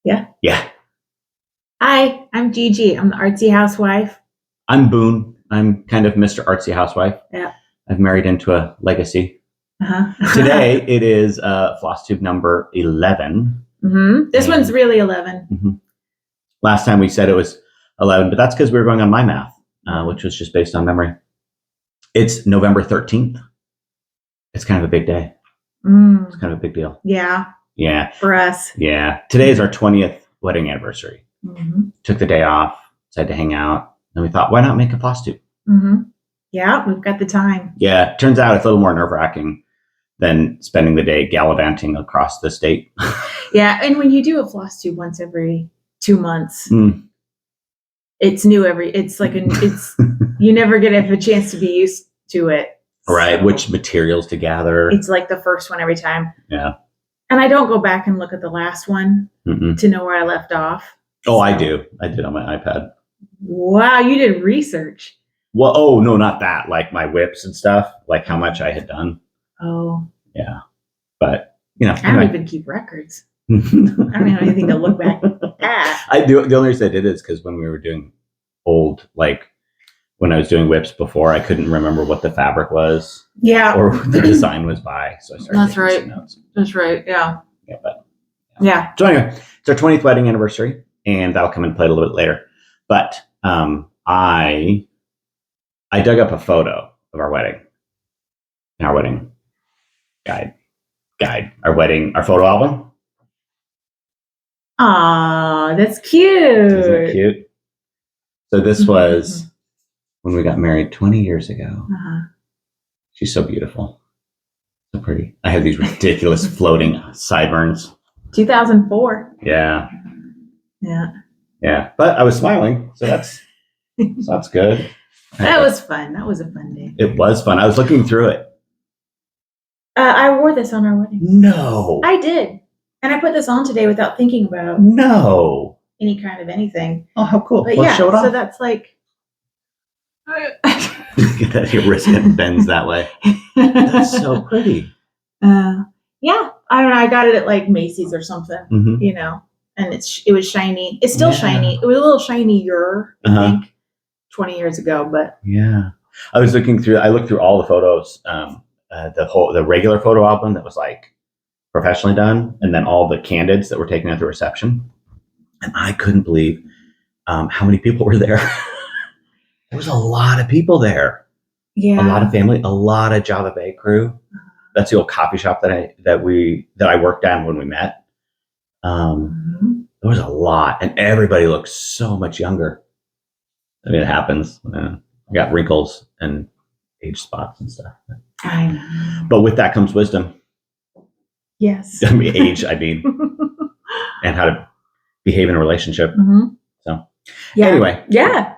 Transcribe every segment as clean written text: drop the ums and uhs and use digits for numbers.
Yeah. Yeah. Hi, I'm Gigi. I'm the artsy housewife. I'm Boone. I'm kind of Mr. Artsy Housewife. Yeah. I've married into a legacy. Uh-huh. Today it is Flosstube number 11. Mm-hmm. This one's really 11. Mm-hmm. Last time we said it was 11, but that's because we were going on my math, which was just based on memory. It's November 13th. It's kind of a big day. It's kind of a big deal. Yeah. Yeah. For us. Yeah. Today is our 20th wedding anniversary. Mm-hmm. Took the day off, decided to hang out. And we thought, why not make a Flosstube? Mm-hmm. Yeah, we've got the time. Yeah. Turns out it's a little more nerve-wracking than spending the day gallivanting across the state. Yeah. And when you do a Flosstube once every 2 months, it's new you never get a chance to be used to it. Right. So which materials to gather. It's like the first one every time. Yeah. And I don't go back and look at the last one to know where I left off. Oh, I do. I did on my iPad. Wow, you did research. Well, oh, no, not that. Like my whips and stuff, like how much I had done. Oh. Yeah. But, you know. I don't even keep records. I don't have anything to look back at. The only reason I did it is because when we were doing when I was doing whips before, I couldn't remember what the fabric was. Yeah. Or what the design was by. So I started That's taking right. some notes. That's right. Yeah. Yeah, but. Yeah. So anyway, it's our 20th wedding anniversary, and that'll come into play a little bit later. But I dug up a photo of our wedding. Our wedding guide. Our photo album. Aw, that's cute. Isn't it cute? So this was when we got married 20 years ago. Uh-huh. She's so beautiful. So pretty. I have these ridiculous floating sideburns. 2004. Yeah. Yeah. Yeah. But I was smiling, so that's good. That was fun. That was a fun day. It was fun. I was looking through it. I wore this on our wedding. No. I did. And I put this on today without thinking about any kind of anything. Oh, how cool. But Let's show it off. So that's like... Your wrist bends that way. That's so pretty. Yeah. I don't know. I got it at like Macy's or something, you know, and it was shiny. It's still shiny. It was a little shinier, I think, 20 years ago, but. Yeah. I looked through all the photos, the regular photo album that was like professionally done, and then all the candids that were taken at the reception. And I couldn't believe how many people were there. There was a lot of people there. Yeah. A lot of family, a lot of Java Bay crew. That's the old coffee shop that I worked at when we met. There was a lot, and everybody looked so much younger. I mean, it happens. I got wrinkles and age spots and stuff. I know. But with that comes wisdom. Yes. I mean, age, and how to behave in a relationship. So, anyway. Yeah.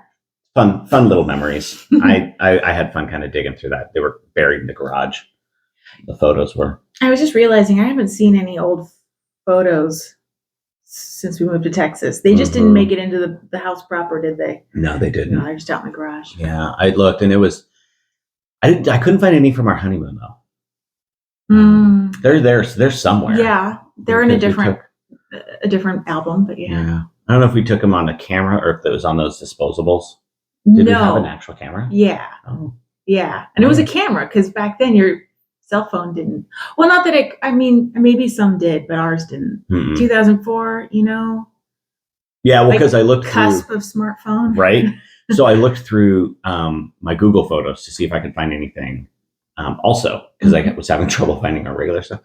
Fun little memories. I had fun kind of digging through that. They were buried in the garage. The photos were. I was just realizing I haven't seen any old photos since we moved to Texas. They just didn't make it into the house proper, did they? No, they didn't. No, they're just out in the garage. Yeah, I looked, and it was. I couldn't find any from our honeymoon though. They're somewhere. Yeah, they're in a different album, but yeah. I don't know if we took them on a camera or if it was on those disposables. Did we have an actual camera? Yeah. Oh. Yeah. And it was a camera because back then your cell phone didn't. Well, not that maybe some did, but ours didn't. 2004, you know? Yeah, well, because I looked cusp of smartphone. Right. So I looked through my Google Photos to see if I could find anything also because I was having trouble finding our regular stuff.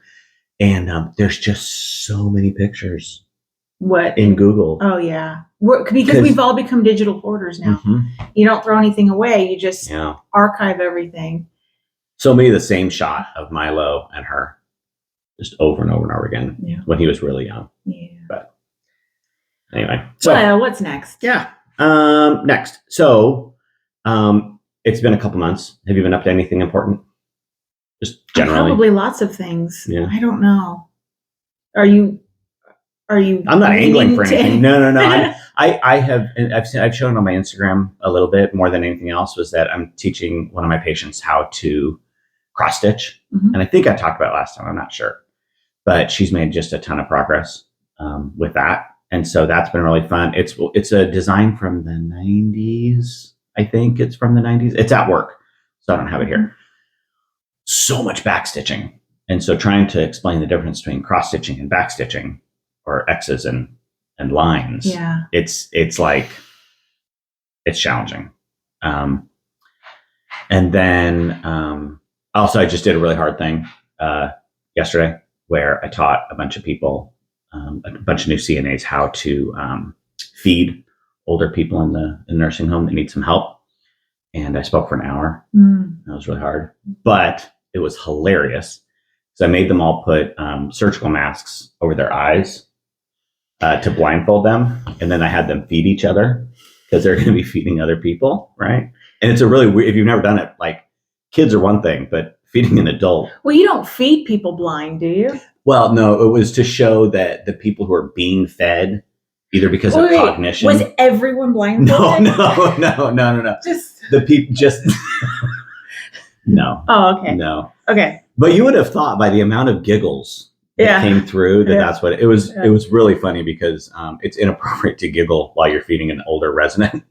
And there's just so many pictures. What? In Google. Oh, yeah. Because we've all become digital hoarders now. You don't throw anything away. You just archive everything. So many of the same shot of Milo and her just over and over and over again when he was really young. Yeah. But anyway. So what's next? Yeah. Next. So it's been a couple months. Have you been up to anything important? Just generally? Probably lots of things. Yeah. I don't know. Are you? I'm not angling for anything. No. I've shown on my Instagram a little bit more than anything else was that I'm teaching one of my patients how to cross stitch. And I think I talked about it last time. I'm not sure, but she's made just a ton of progress with that. And so that's been really fun. It's a design from the 90s. I think it's from the 90s. It's at work, so I don't have it here. So much backstitching. And so trying to explain the difference between cross stitching and backstitching, or X's and lines. Yeah. It's challenging. And then also I just did a really hard thing yesterday where I taught a bunch of people, a bunch of new CNAs, how to feed older people in the nursing home that need some help. And I spoke for an hour. That was really hard, but it was hilarious. So I made them all put surgical masks over their eyes to blindfold them. And then I had them feed each other because they're going to be feeding other people, right? And it's a really weird, if you've never done it, like kids are one thing, but feeding an adult. Well, you don't feed people blind, do you? Well, no, it was to show that the people who are being fed, either because of cognition. Was everyone blindfolded? No. Just the people, just no. Oh, okay. No. Okay. But you would have thought by the amount of giggles that came through that's what it was. Yeah. It was really funny because it's inappropriate to giggle while you're feeding an older resident,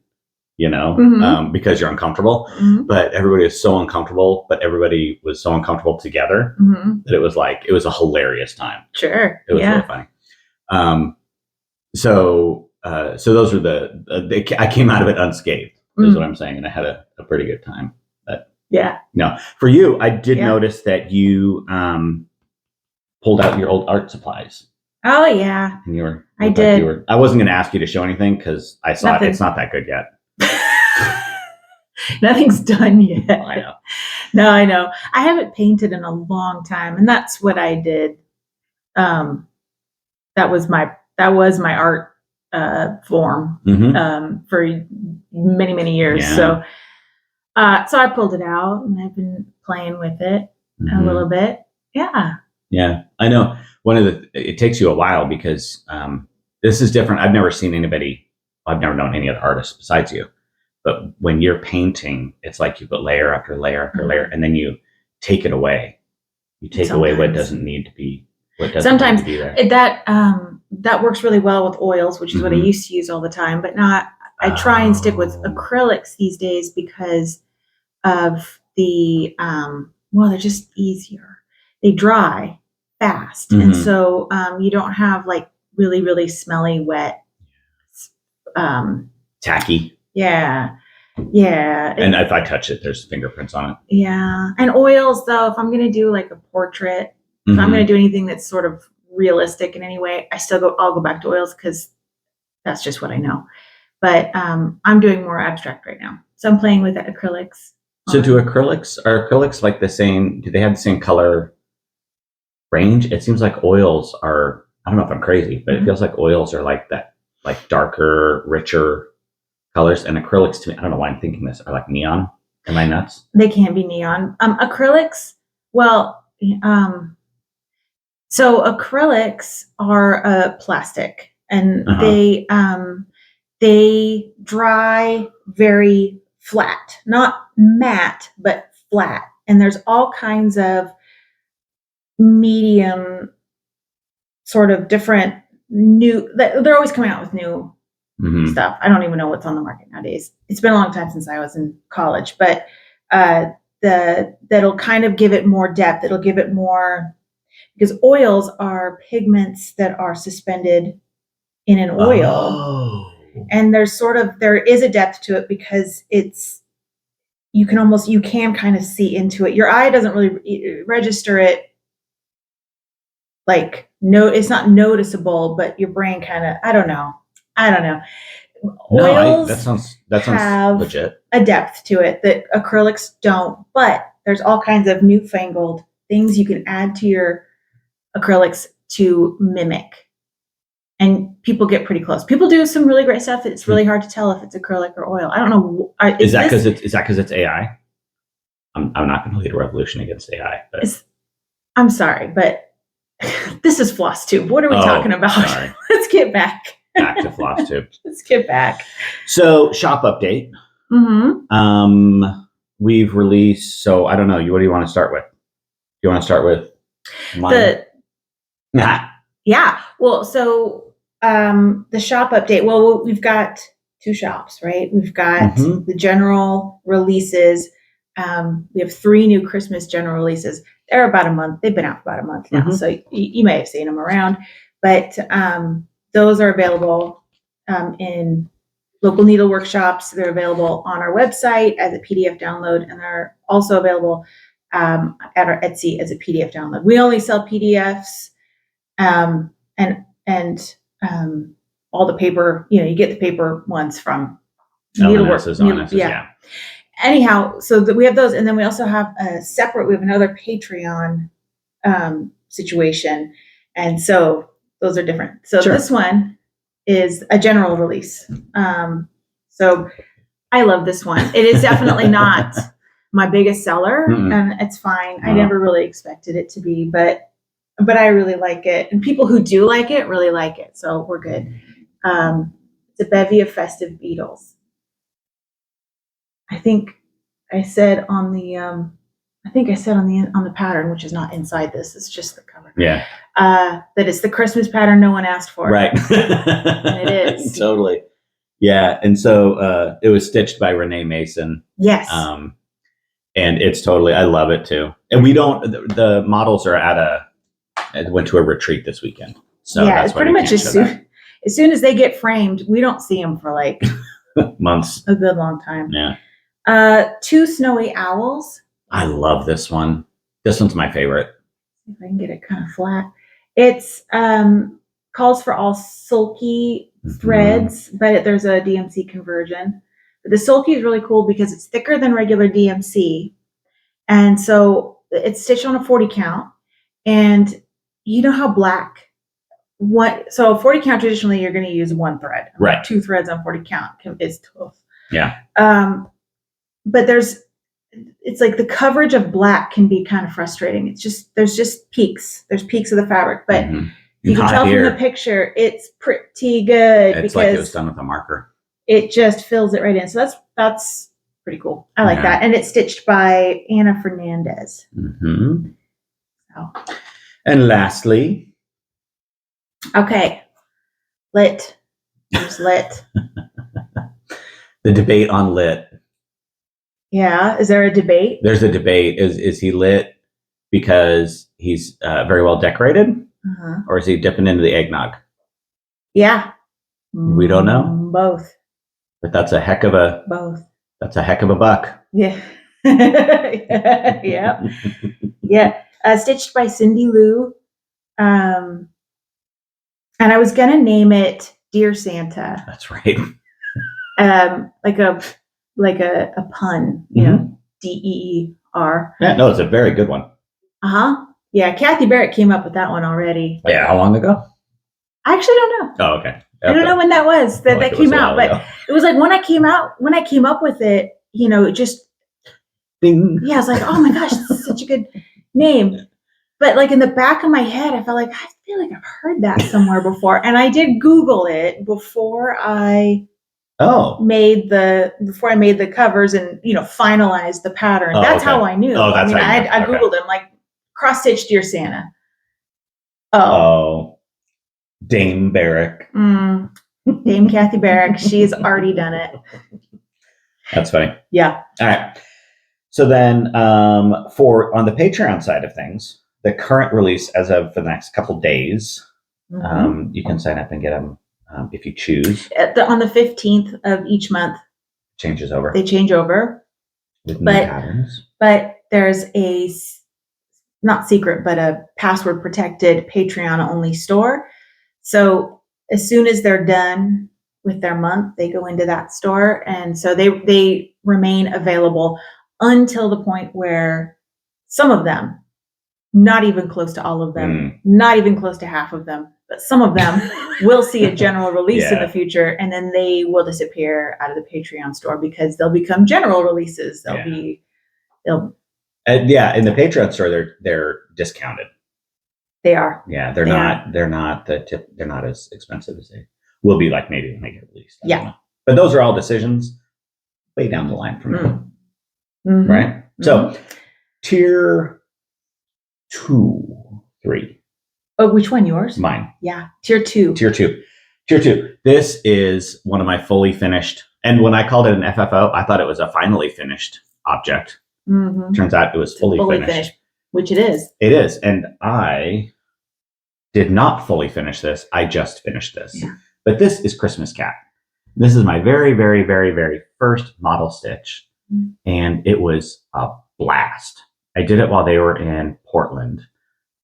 because you're uncomfortable. But everybody is so uncomfortable, but everybody was so uncomfortable together that it was a hilarious time. Sure. It was really funny. So those are I came out of it unscathed, is what I'm saying. And I had a pretty good time. Yeah. No, for you, I did notice that you pulled out your old art supplies. Oh yeah. And I did. I wasn't going to ask you to show anything because I saw it's not that good yet. Nothing's done yet. Oh, I know. No, I know. I haven't painted in a long time, and that's what I did. That was my art form for many, many years. Yeah. So I pulled it out and I've been playing with it a little bit. Yeah. Yeah, I know. It takes you a while because this is different. I've never known any other artists besides you. But when you're painting, it's like you put layer after layer after layer, and then you take it away. You take away what doesn't need to be. Sometimes need to be there. That works really well with oils, which is what I used to use all the time. But I try and stick with acrylics these days because of the they're just easier. They dry fast, and so you don't have like really, really smelly, wet, tacky. Yeah. And if I touch it, there's fingerprints on it. Yeah. And oils, though, if I'm going to do like a portrait, if I'm going to do anything that's sort of realistic in any way, I'll go back to oils because that's just what I know. But I'm doing more abstract right now. So I'm playing with acrylics. So are acrylics like the same, do they have the same color range? It seems like oils are, I don't know if I'm crazy, but it feels like oils are like that, like darker, richer colors, and acrylics to me, I don't know why I'm thinking this, are like neon. Am I nuts? They can be neon. Acrylics, so acrylics are plastic, and they dry very flat, not matte, but flat. And there's all kinds of medium, sort of different they're always coming out with new stuff. I don't even know what's on the market nowadays. It's been a long time since I was in college, but that'll kind of give it more depth. It'll give it more, because oils are pigments that are suspended in an oil. And there is a depth to it because you can kind of see into it. Your eye doesn't really register it. It's not noticeable, but your brain kind of, I don't know. Oils that sounds legit. A depth to it that acrylics don't, but there's all kinds of newfangled things you can add to your acrylics to mimic. And people get pretty close. People do some really great stuff. It's really hard to tell if it's acrylic or oil. I don't know. Is that because it's AI? I'm not going to lead a revolution against AI, but I'm sorry, but this is Flosstube. What are we talking about? Sorry. Let's get back to Flosstube. Let's get back. So shop update. We've released. So I don't know. What do you want to start with? Do you want to start with mine? Yeah. Well, so the shop update. Well, we've got 2 shops, right? We've got the general releases. We have 3 new Christmas general releases. They're about a month. They've been out for about a month now, so you may have seen them around. But those are available in local needle workshops. They're available on our website as a PDF download, and they're also available at our Etsy as a PDF download. We only sell PDFs, and all the paper. You get the paper ones from needlework. Yeah. Anyhow, so we have those, and then we also have we have another Patreon situation, and so those are different. So this one is a general release. So I love this one. It is definitely not my biggest seller, and it's fine. I never really expected it to be, but I really like it, and people who do like it really like it. So we're good. It's a bevy of festive beetles. I think I said on the on the pattern, which is not inside this, it's just the cover. Yeah. That it's the Christmas pattern no one asked for. Right. And it is. Totally. Yeah. And so it was stitched by Renee Mason. Yes. And it's totally, I love it too. And the models are went to a retreat this weekend. So yeah, that's pretty much as soon as they get framed, we don't see them for like months. A good long time. Yeah. 2 snowy owls. I love this one. This one's my favorite. If I can get it kind of flat. It's calls for all sulky threads, but there's a DMC conversion. But the sulky is really cool because it's thicker than regular DMC. And so it's stitched on a 40 count. And you know how so 40 count traditionally you're going to use 1 thread. Right. 2 threads on 40 count is tough. Yeah. But it's like the coverage of black can be kind of frustrating. There's just peaks. There's peaks of the fabric, but you can tell from the picture it's pretty good. It's like it was done with a marker. It just fills it right in. So that's pretty cool. I like that. And it's stitched by Anna Fernandez. So. And lastly. Okay. Lit. There's lit. The debate on lit. Yeah. Is there a debate? There's a debate. Is he lit because he's very well decorated? Or is he dipping into the eggnog? Yeah. We don't know. Both. But that's a heck of a buck. Yeah. Yeah. Yeah. Stitched by Cindy Lou. And I was gonna name it Dear Santa. That's right. Like a pun, DEER. Yeah, no, it's a very good one. Yeah, Kathy Barrett came up with that one already. Yeah, how long ago? I actually don't know. Oh, okay. I don't know when that was that came out, but it was like when I came up with it, it just ding. Yeah, I was like, oh my gosh, this is such a good name. But like in the back of my head, I feel like I've heard that somewhere before. And I did Google it before I made the covers and finalized the pattern. That's how I knew. Oh, that's I Googled it. I'm like, cross stitch Dear Santa. Dame Barrick. Dame Kathy Barrick. She's already done it. That's funny. Yeah. All right. So then on the Patreon side of things, the current release as of for the next couple days, you can sign up and get them if you choose. On the 15th of each month. Changes over. They change over. With new patterns. But there's a, not secret, but a password protected Patreon only store. So as soon as they're done with their month, they go into that store. And so they remain available until the point where some of them, not even close to all of them, not even close to half of them, but some of them will see a general release in the future, and then they will disappear out of the Patreon store because they'll become general releases. In the Patreon store, they're discounted. They are. Yeah, they're not as expensive as they will be, like maybe when they get released. I don't know. But those are all decisions way down the line from now. Right? So tier 2, 3. Oh, which one? Yours? Mine. Yeah. Tier 2. Tier 2. Tier 2. This is one of my fully finished. And when I called it an FFO, I thought it was a finally finished object. Mm-hmm. Turns out it was fully finished. Which it is. It is. And I did not fully finish this. I just finished this. Yeah. But this is Christmas Cat. This is my very, very, very, very first model stitch. Mm-hmm. And it was a blast. I did it while they were in Portland.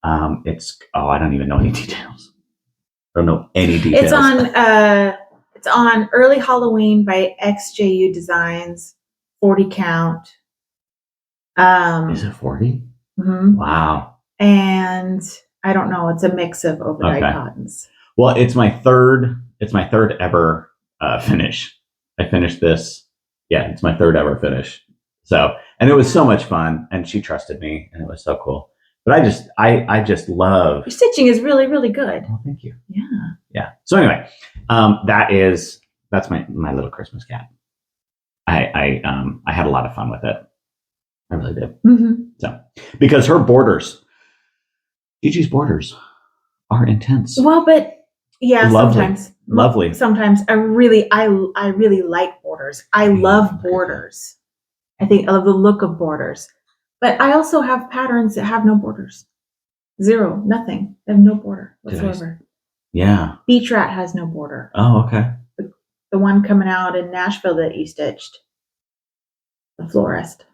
I don't even know any details. I don't know any details. It's on Early Halloween by XJU Designs, 40 count. Is it 40? Mm-hmm. Wow. And I don't know. It's a mix of overdyed cottons. Well, it's my third ever finish. I finished this. Yeah, it's my third ever finish. So, and it was so much fun, and she trusted me, and it was so cool. But I just love. Your stitching is really, really good. Oh, thank you. Yeah. Yeah. So anyway, that's my little Christmas cat. I had a lot of fun with it. I really did. Mm-hmm. So, because her borders, Gigi's borders, are intense. Well, but yeah, lovely. Sometimes. Sometimes I really like borders. I love borders. I think I love the look of borders. But I also have patterns that have no borders. Zero, nothing. They have no border whatsoever. Yeah. Beach Rat has no border. Oh, okay. The one coming out in Nashville that you stitched. The florist.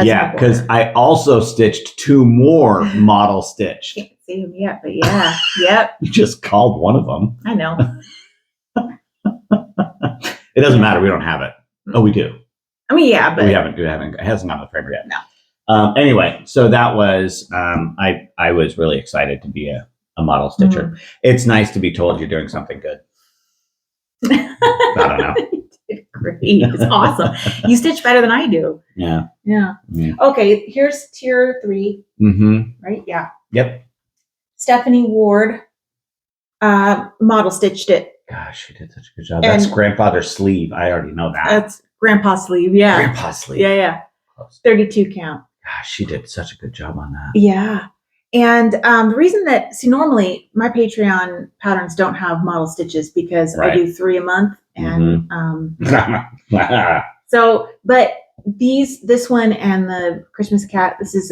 Yeah, because I also stitched 2 more model stitch. Can't see them yet, but yeah. Yep. You just called one of them. I know. It doesn't matter. We don't have it. Oh, we do. I mean, yeah, but we haven't. It hasn't gone to the printer yet. No. Anyway, so that was. I was really excited to be a model stitcher. Mm-hmm. It's nice to be told you're doing something good. I don't know. You did great. It's awesome. You stitch better than I do. Yeah. Yeah. Okay. Here's tier 3. Mm-hmm. Right. Yeah. Yep. Stephanie Ward model stitched it. Gosh, she did such a good job. That's grandfather's sleeve. I already know that. That's grandpa's sleeve. Yeah. Grandpa's sleeve. Yeah. Close. 32 count. Gosh, she did such a good job on that. Yeah. And the reason that, normally my Patreon patterns don't have model stitches because I do 3 a month. And so, but this one and the Christmas Cat, this is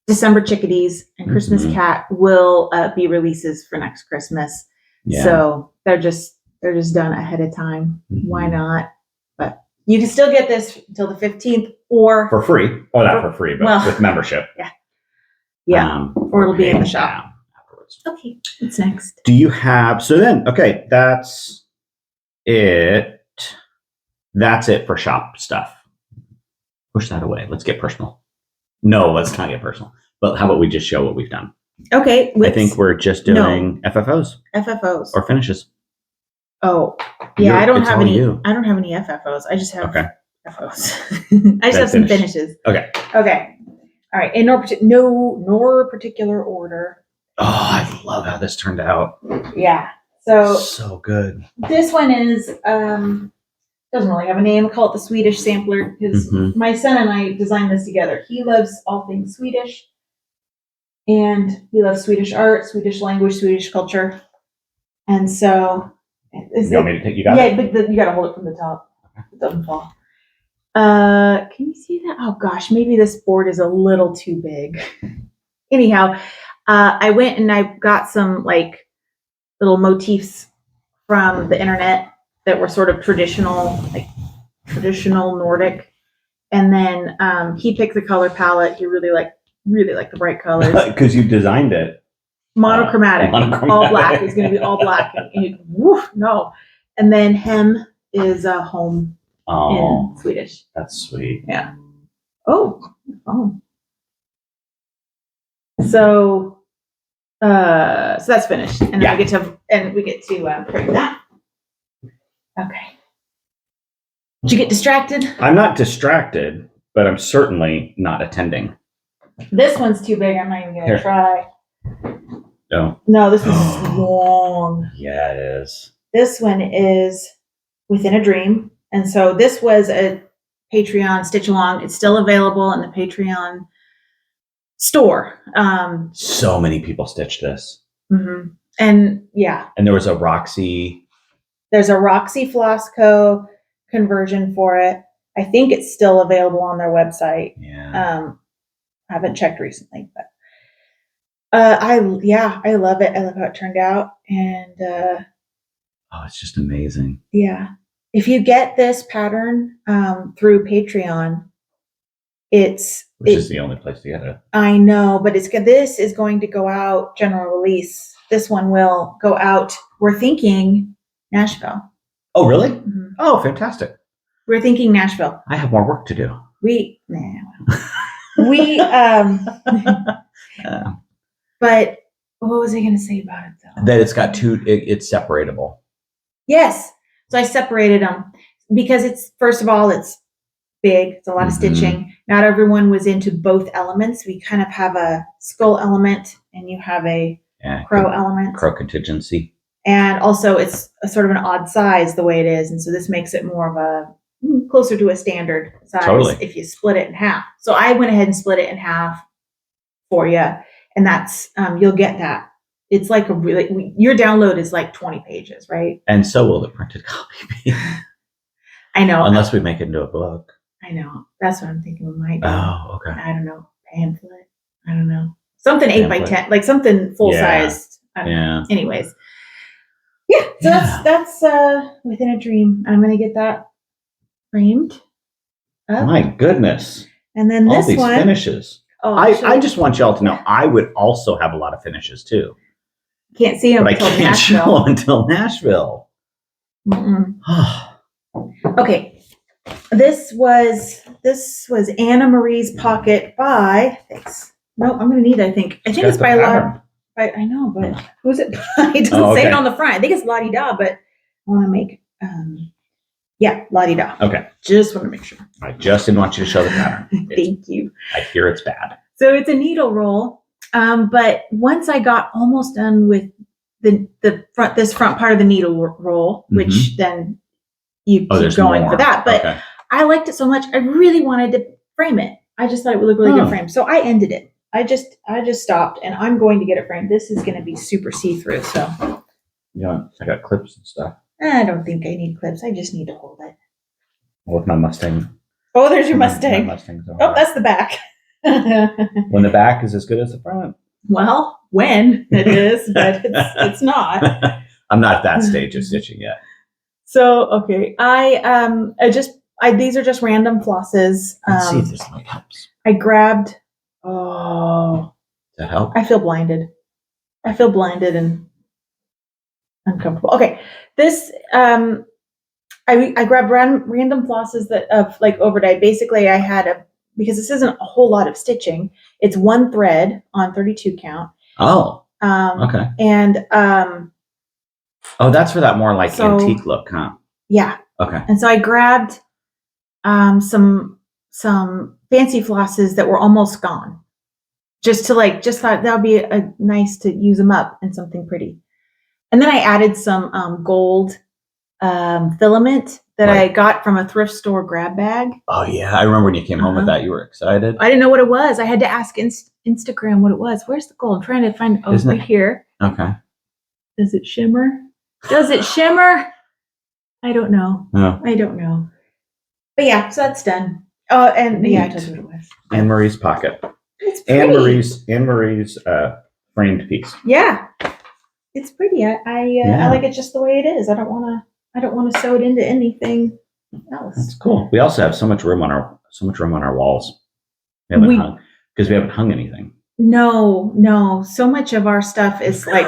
December Chickadees and Christmas Cat will be releases for next Christmas. Yeah. So they're just done ahead of time. Why not? But you can still get this until the 15th or for free. Oh, not for free, but with membership. Yeah. Yeah. Or it'll be in the shop afterwards. Okay. What's next? Do you have, that's it. That's it for shop stuff. Push that away. Let's get personal. No, let's not get personal. But how about we just show what we've done? Okay. I think we're just doing FFOs. FFOs. Or finishes. Oh, yeah. I don't have any FFOs. I just have FFOs. I just have some finishes. Okay. All right. In no particular order. Oh, I love how this turned out. Yeah. So good. This one is doesn't really have a name. I call it the Swedish sampler because my son and I designed this together. He loves all things Swedish. And he loves Swedish art, Swedish language, Swedish culture. And so you want me to take you got it? But you got to hold it from the top. It doesn't fall. Can you see that? Oh gosh, maybe this board is a little too big. Anyhow, I went and I got some like little motifs from the internet that were sort of traditional Nordic. And then he picked the color palette. He really liked the bright colors. Because you designed it. Monochromatic. All black. It's going to be all black. And no. And then hem is home in Swedish. That's sweet. Yeah. Oh. So that's finished. And then we get to print that. Okay. Did you get distracted? I'm not distracted, but I'm certainly not attending. This one's too big. I'm not even going to try. No, this is long. Yeah, it is. This one is Within a Dream. And so this was a Patreon stitch along. It's still available in the Patreon store. So many people stitched this. Mm-hmm. And yeah, And there was a Roxy. there's a Roxy Floss Co. conversion for it. I think it's still available on their website. Yeah. I haven't checked recently, but I love it. I love how it turned out. And Oh, it's just amazing. yeah, if you get this pattern through Patreon, Which is the only place to get it. I know, but this is going to go out general release. This one will go out. We're thinking Nashville. Oh, really? Mm-hmm. Oh, fantastic. We're thinking Nashville. I have more work to do. But what was I going to say about it though? That it's got it's separatable. Yes. So I separated them because first of all, it's big. It's a lot of stitching. Not everyone was into both elements. We kind of have a skull element and you have a crow element. Crow contingency. And also it's a sort of an odd size the way it is. And so this makes it more of a closer to a standard size if you split it in half. So I went ahead and split it in half for you. And that's, you'll get that. It's like your download is like 20 pages, right? And so will the printed copy be. I know. Unless we make it into a book. I know. That's what I'm thinking we might do. Oh, okay. I don't know. Pamphlet. I don't know. Something 8x10, like something full sized. Yeah. Anyways. Yeah. So that's within a dream. I'm going to get that framed up. My goodness. And then all this these one. Finishes. Oh, I just want y'all to know I would also have a lot of finishes too. Can't see them until Nashville. Show them until Nashville. Okay. This was Anna Marie's Pocket by. Thanks. No, I'm gonna need. I think it's by Lottie. I know, but who's it by? It doesn't say it on the front. I think it's Lottie Da, but I want to make. Lottie Da. Okay. Just want to make sure. I just didn't want you to show the pattern. Thank you. I hear it's bad. So it's a needle roll, but once I got almost done with this front part of the needle roll, which then you keep going for that. But I liked it so much, I really wanted to frame it. I just thought it would look really good framed. So I ended it. I just stopped, and I'm going to get it framed. This is going to be super see-through. So I got clips and stuff. I don't think I need clips. I just need to hold it. With my Mustang. Oh, there's your Mustang. Oh, that's the back. When the back is as good as the front. Well, when it is, but it's not. I'm not at that stage of stitching yet. So, okay. These are just random flosses. Let's see if this light helps. I grabbed, Does that help? I feel blinded and uncomfortable. Okay. This, I grabbed random flosses of like overdyed. Basically I had because this isn't a whole lot of stitching. It's one thread on 32 count. Oh, okay. And, that's for that more like antique look, huh? Yeah. Okay. And so I grabbed, some fancy flosses that were almost gone. Just thought that would be nice to use them up in something pretty. And then I added some, gold, filament that I got from a thrift store grab bag. Oh yeah, I remember when you came home with that. You were excited. I didn't know what it was. I had to ask Instagram what it was. Where's the gold? I'm trying to find. Oh, right here. Okay. Does it shimmer? Does it shimmer? I don't know. No. I don't know. But yeah, so that's done. Oh, and I told you what it was. Anne Marie's Pocket. It's pretty. Anne Marie's framed piece. Yeah, it's pretty. I like it just the way it is. I don't want to sew it into anything else. That's cool. We also have so much room on our walls. We haven't hung anything. No. So much of our stuff is like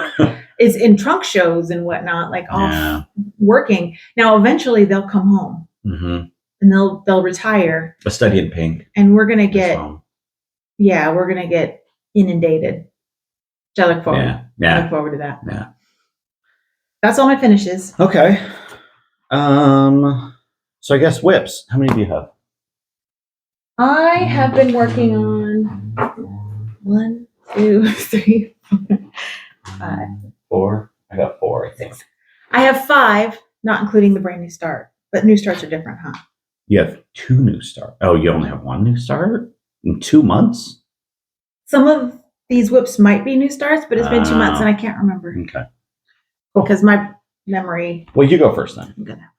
is in trunk shows and whatnot, like off working. Now, eventually they'll come home and they'll retire. A Study in Pink. And we're gonna get inundated. Which I look forward. I look forward to that. Yeah. That's all my finishes. Okay. So I guess whips. How many do you have? I have been working on 1, 2, 3, 4, 5. 4. I got 4, I think. I have 5, not including the brand new start. But new starts are different, huh? You have 2 new starts. Oh, you only have 1 new start in 2 months? Some of these whips might be new starts, but it's been 2 months and I can't remember. Okay. because my memory. Well, you go first then. I'm gonna.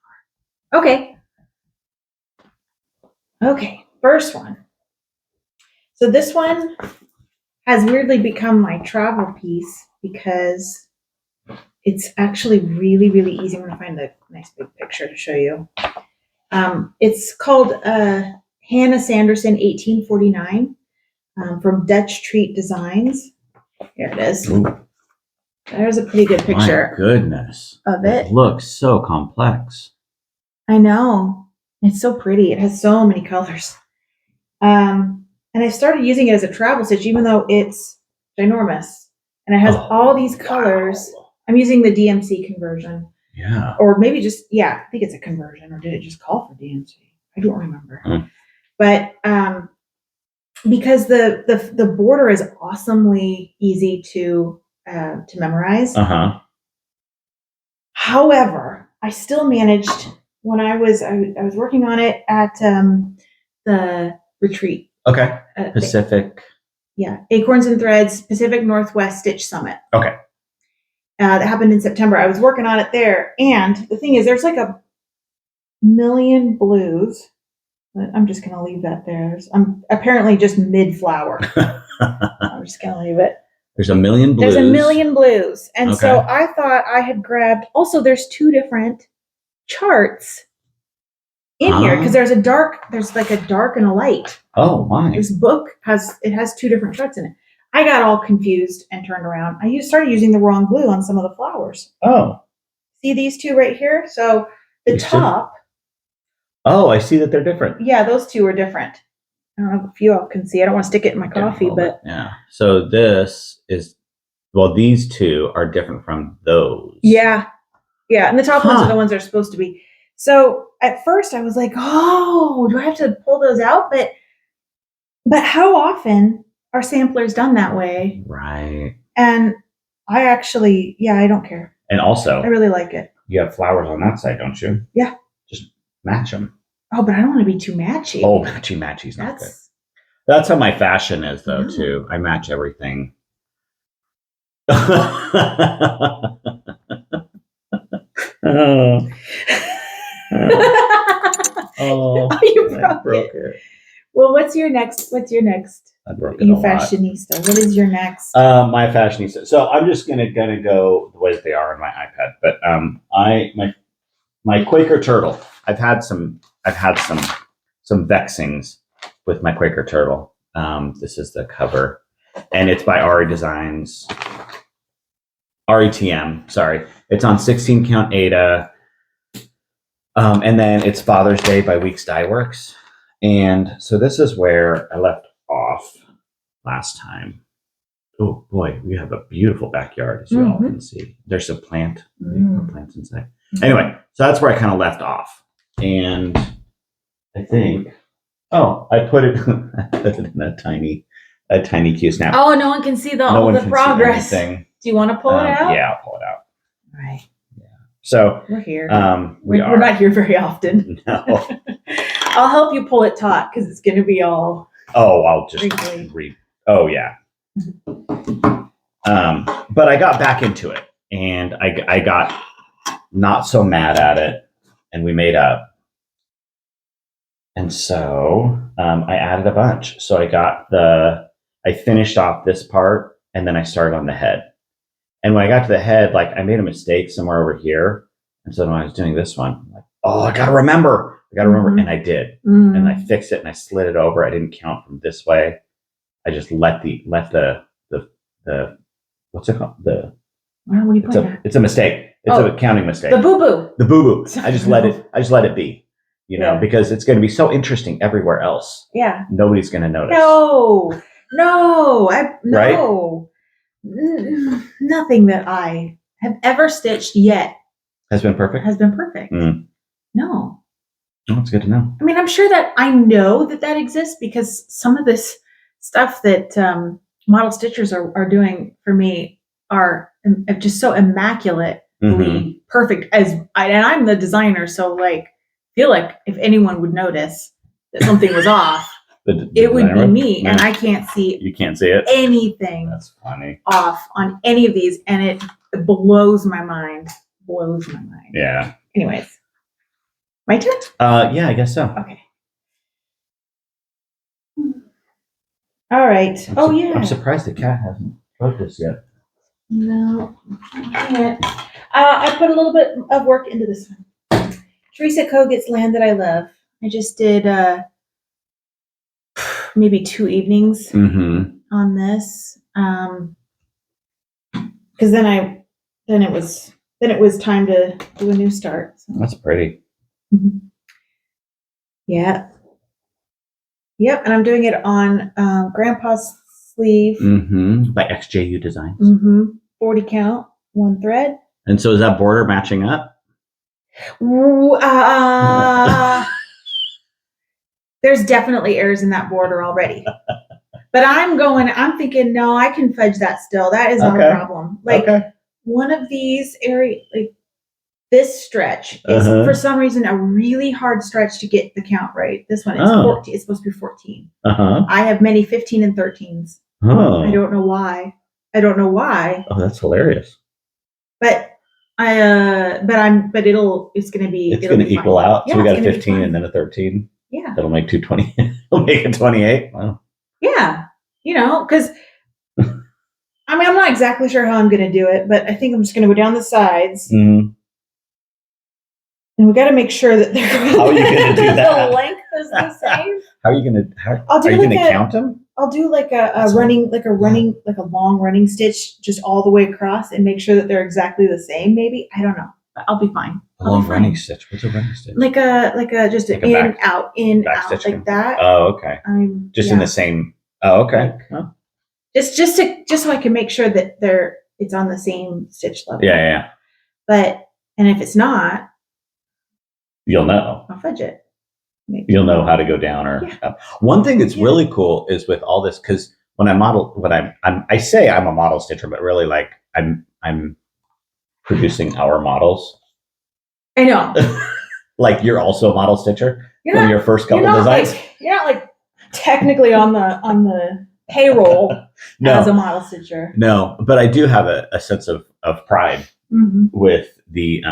Okay. Okay. First one. So this one has weirdly become my travel piece because it's actually really, really easy. I'm going to find a nice big picture to show you. It's called Hannah Sanderson 1849 from Dutch Treat Designs. Here it is. Ooh, There's a pretty good picture my goodness. of it. It looks so complex. I know. It's so pretty. It has so many colors. And I started using it as a travel stitch, even though it's ginormous. And it has all these colors. Wow. I'm using the DMC conversion. Yeah. Or maybe just, I think it's a conversion. Or did it just call for DMC? I don't remember. But because the border is awesomely easy to memorize. However, I still managed when I was working on it at the retreat. Okay. Pacific. Acorns and Threads Pacific Northwest Stitch Summit. Okay. That happened in September. I was working on it there, and the thing is, there's like a million blues. But I'm just gonna leave that there. I'm apparently just mid-flower. I'm just gonna leave it. There's a million blues. There's a million blues, and so I thought I had grabbed. Also, there's two different charts in here because there's like a dark and a light. Oh my! This book has two different charts in it. I got all confused and turned around. I started using the wrong glue on some of the flowers. Oh, see these two right here? So the top. Oh, I see that they're different. Yeah, those two are different. I don't know if you all can see. I don't want to stick it in my coffee, but yeah. So this is these two are different from those. Yeah, and the top ones are the ones that are supposed to be. So at first I was like, oh, do I have to pull those out? But how often are samplers done that way? Right. And I actually, I don't care. And also, I really like it. You have flowers on that side, don't you? Yeah. Just match them. Oh, but I don't want to be too matchy. Oh, matchy's not good. That's how my fashion is, though, too. I match everything. You broke it. Well, what's your next? I broke it you fashionista. What is your next? My fashionista. So I'm just gonna go the way that they are on my iPad. But my Quaker turtle. I've had some vexings with my Quaker turtle. This is the cover, and it's by Ari Designs. RETM. Sorry, it's on 16 count Ada. And then it's Father's Day by Weeks Dye Works. And so this is where I left off last time. Oh boy, we have a beautiful backyard, as you all can see. There's a plant, plants inside. Anyway, so that's where I kind of left off. And I think, I put it in a tiny Q snap. Oh, no one can see all the progress. Do you want to pull it out? Yeah, I'll pull it out. All right. So we're here. We're not here very often. No. I'll help you pull it taut because it's going to be all. Oh, I'll just read. Oh, yeah. But I got back into it, and I got not so mad at it, and we made up. And so I added a bunch. So I finished off this part, and then I started on the head. And when I got to the head, I made a mistake somewhere over here. And so when I was doing this one, I'm like, I got to remember. And I did. And I fixed it and I slid it over. I didn't count from this way. I just let the what's it called? It's a mistake. It's a counting mistake. The boo-boo. The boo-boo. I just let it be, because it's going to be so interesting everywhere else. Yeah. Nobody's going to notice. No. Right? Nothing that I have ever stitched yet has been perfect. No. Oh, it's good to know. I mean, I'm sure that I know that exists because some of this stuff that model stitchers are doing for me are just so immaculately perfect. And I'm the designer, so feel like if anyone would notice that something was off, it would be me, and I can't see. You can't see it. Anything. That's funny. Off on any of these, and it blows my mind. Blows my mind. Yeah. Anyways, my turn? Yeah, I guess so. Okay. All right. Yeah. I'm surprised the cat hasn't wrote this yet. No. I put a little bit of work into this one. Teresa Kogut's Land That I Love. I just did maybe 2 evenings on this. Because then it was time to do a new start. So. That's pretty. Mm-hmm. Yeah. Yep, and I'm doing it on Grandpa's sleeve. By XJU Designs. 40 count, 1 thread. And so is that border matching up? There's definitely errors in that border already. But I'm thinking, no, I can fudge that still. That is not a problem. One of these areas, like this stretch is for some reason a really hard stretch to get the count right. This one is 14. It's supposed to be 14. I have many 15 and 13s. I don't know why. Oh, that's hilarious. But it's going to equal out. Yeah, so we got a 15 and then a 13. Yeah. That'll make 220. It'll make it 28. Wow. Yeah. Because I'm not exactly sure how I'm going to do it, but I think I'm just going to go down the sides. And we got to make sure that how are you going to do that? The length is the same. How are you going to? Are you going to count them? I'll do like a long running stitch just all the way across and make sure that they're exactly the same. Maybe I don't know. I'll be fine. A long running stitch. What's a running stitch? Like a just an in out like that. Oh, okay. In the same. Oh, okay. Just so I can make sure that it's on the same stitch level. Yeah. And if it's not, you'll know. I'll fudge it. You'll know how to go down or up. One thing that's really cool is with all this, because when I model, I say I'm a model stitcher, but really like I'm producing our models. I know. Like you're also a model stitcher from your first couple designs. You're not like technically on the payroll as a model stitcher. No, but I do have a sense of pride with the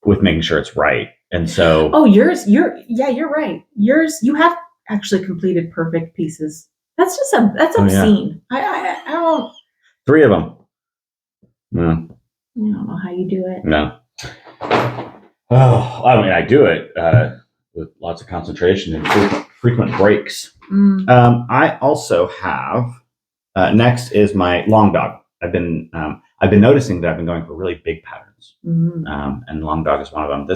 with making sure it's right. And so you're right. Yours, you have actually completed perfect pieces. That's obscene. I don't 3 of them. I don't know how you do it. No. Oh, I mean, I do it with lots of concentration and frequent breaks. I also have next is my long dog. I've been noticing that I've been going for really big patterns, and long dog is one of them.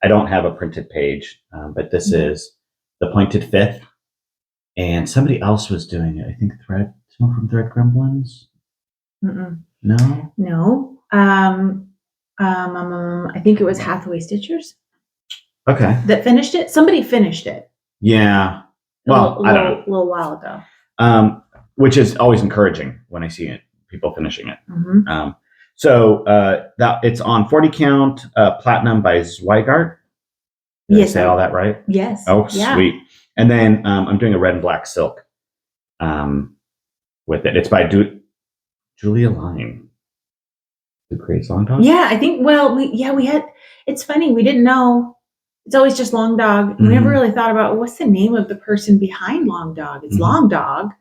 I don't have a printed page, but this is the pointed fifth, and somebody else was doing it. I think someone from Thread Gremlins. No. I think it was Hathaway Stitchers. Okay. That finished it. Somebody finished it. Yeah. Well, I don't know. A little while ago. Which is always encouraging when I see people finishing it. So that it's on 40 count platinum by Zweigart. Did I say all that right? Yes. Oh, sweet. And then I'm doing a red and black silk with it. It's by Julia Line, who creates Long Dog. Yeah, I think. Well, we had. It's funny. We didn't know. It's always just Long Dog. We never really thought about what's the name of the person behind Long Dog. It's Long Dog.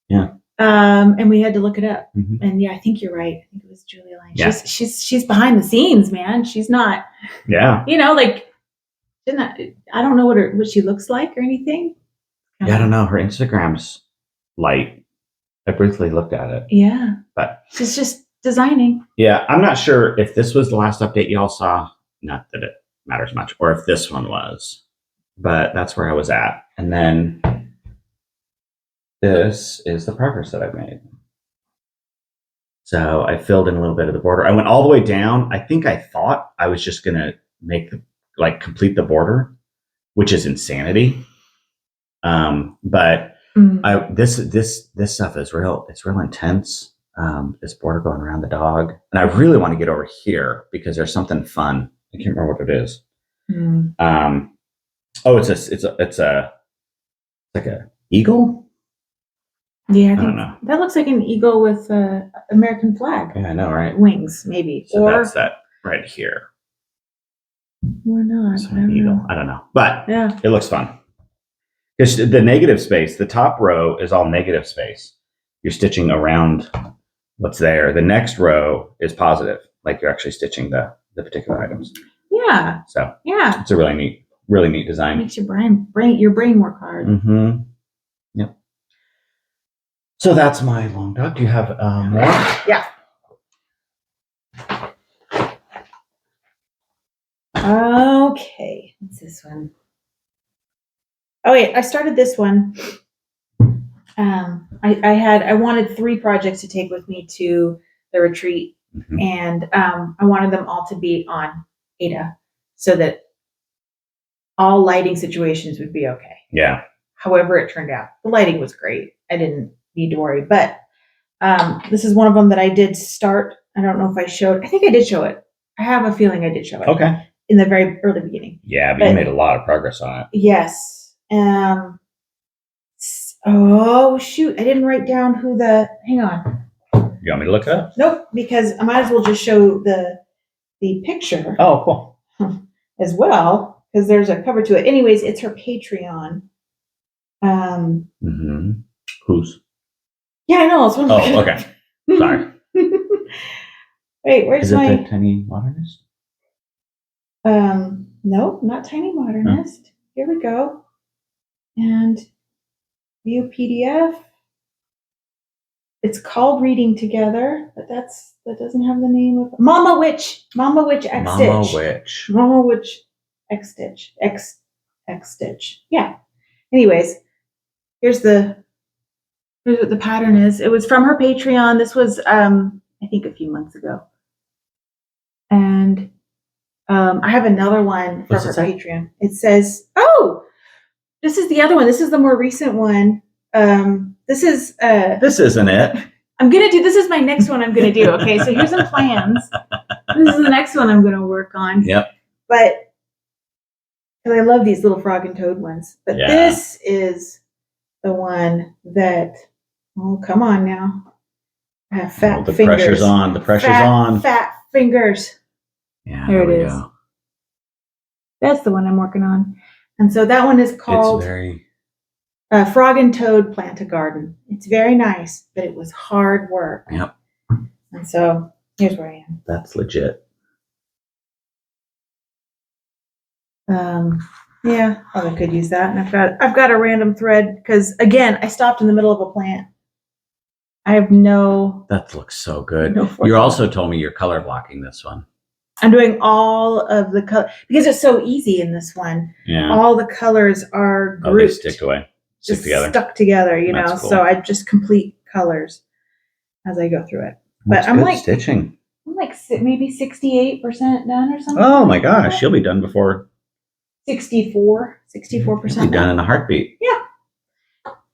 Yeah. And we had to look it up. And I think you're right. I think it was Julia Line. Yeah. She's behind the scenes, man. She's not. Yeah. I don't know what she looks like or anything. Yeah, I don't know. Her Instagram's light. I briefly looked at it. Yeah. But she's just designing. Yeah, I'm not sure if this was the last update y'all saw. Not that it matters much, or if this one was. But that's where I was at. And then this is the progress that I've made. So I filled in a little bit of the border. I went all the way down. I think I thought I was just gonna complete the border, which is insanity. But this stuff is real. It's real intense. This border going around the dog, and I really want to get over here because there's something fun. I can't remember what it is. It's like a eagle. Yeah, I I think don't know. that looks like an eagle with American flag. Yeah, I know, right? Wings, maybe. So or that's that right here. not. So I don't eagle. know. I don't know, but Yeah. it looks fun. Because the negative space, the top row is all negative space. You're stitching around what's there. The next row is positive, like you're actually stitching the particular items. Yeah. So Yeah. it's a really neat design. Makes your brain work hard. Mm-hmm. Yep. So that's my long dog. Do you have more? Yeah. Okay. What's this one? Oh wait, I started this one. I wanted 3 projects to take with me to the retreat, and I wanted them all to be on Ada, so that all lighting situations would be okay. Yeah. However it turned out, the lighting was great. I didn't need to worry, but this is one of them that I did start. I don't know if I showed. I think I did show it. I have a feeling I did show it. Okay. In the very early beginning. Yeah, but you made a lot of progress on it. Yes. Oh shoot! I didn't write down who the. Hang on. You want me to look it up? Nope, because I might as well just show the picture. Oh, cool. As well, because there's a cover to it. Anyways, it's her Patreon. Whose? Yeah, I know. It's one. Oh, okay. Sorry. Wait, where's Is it my? the Tiny Modernist? No, not Tiny Modernist. Here we go. And view PDF. It's called Reading Together, but that doesn't have the name of Mama Witch X Stitch. Mama Witch X Stitch. X Stitch. Yeah. Anyways, here's what the pattern is. It was from her Patreon. This was I think a few months ago. And I have another one from her Patreon. It says, oh, this is the other one. This is the more recent one. This isn't it. This is my next one I'm gonna do. Okay, so here's some plans. This is the next one I'm gonna work on. Yep. But because I love these little frog and toad ones. But this is the one that, oh, come on now. I have fat fingers. Pressure's on. The pressure's on. Fat fingers. Yeah, there it is. Go. That's the one I'm working on. And so that one is called Frog and Toad Plant a Garden. It's very nice, but it was hard work. Yep. And so here's where I am. That's legit. Yeah, I could use that. And I've got a random thread because again, I stopped in the middle of a plant. I have no. That looks so good. No you also told me you're color blocking this one. I'm doing all of the color because it's so easy in this one. Yeah. All the colors are grouped. Oh, they stick together. Stuck together, you know. Cool. So I just complete colors as I go through it. But I'm like stitching. I'm like maybe 68% done or something. Oh my gosh, she'll be done before 64%. Be done in a heartbeat. Yeah.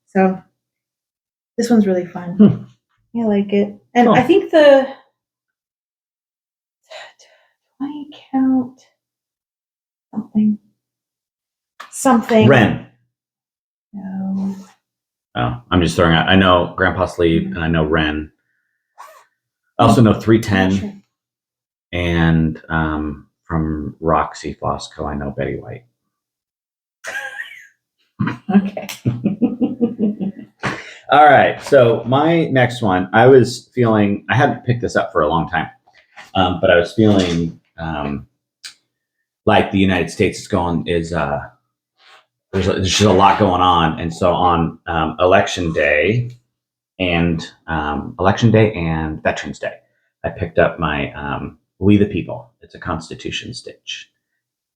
So this one's really fun. I like it. And I think the 20 count something. Wren. No. Oh, I'm just throwing out. I know Grandpa Sleep and I know Wren. I also know 310. Sure. And from Roxy Flosco, I know Betty White. Okay. All right. So my next one, I hadn't picked this up for a long time, but I was feeling like the United States there's just a lot going on. And so on election day and Veterans Day, I picked up my We the People. It's a Constitution stitch.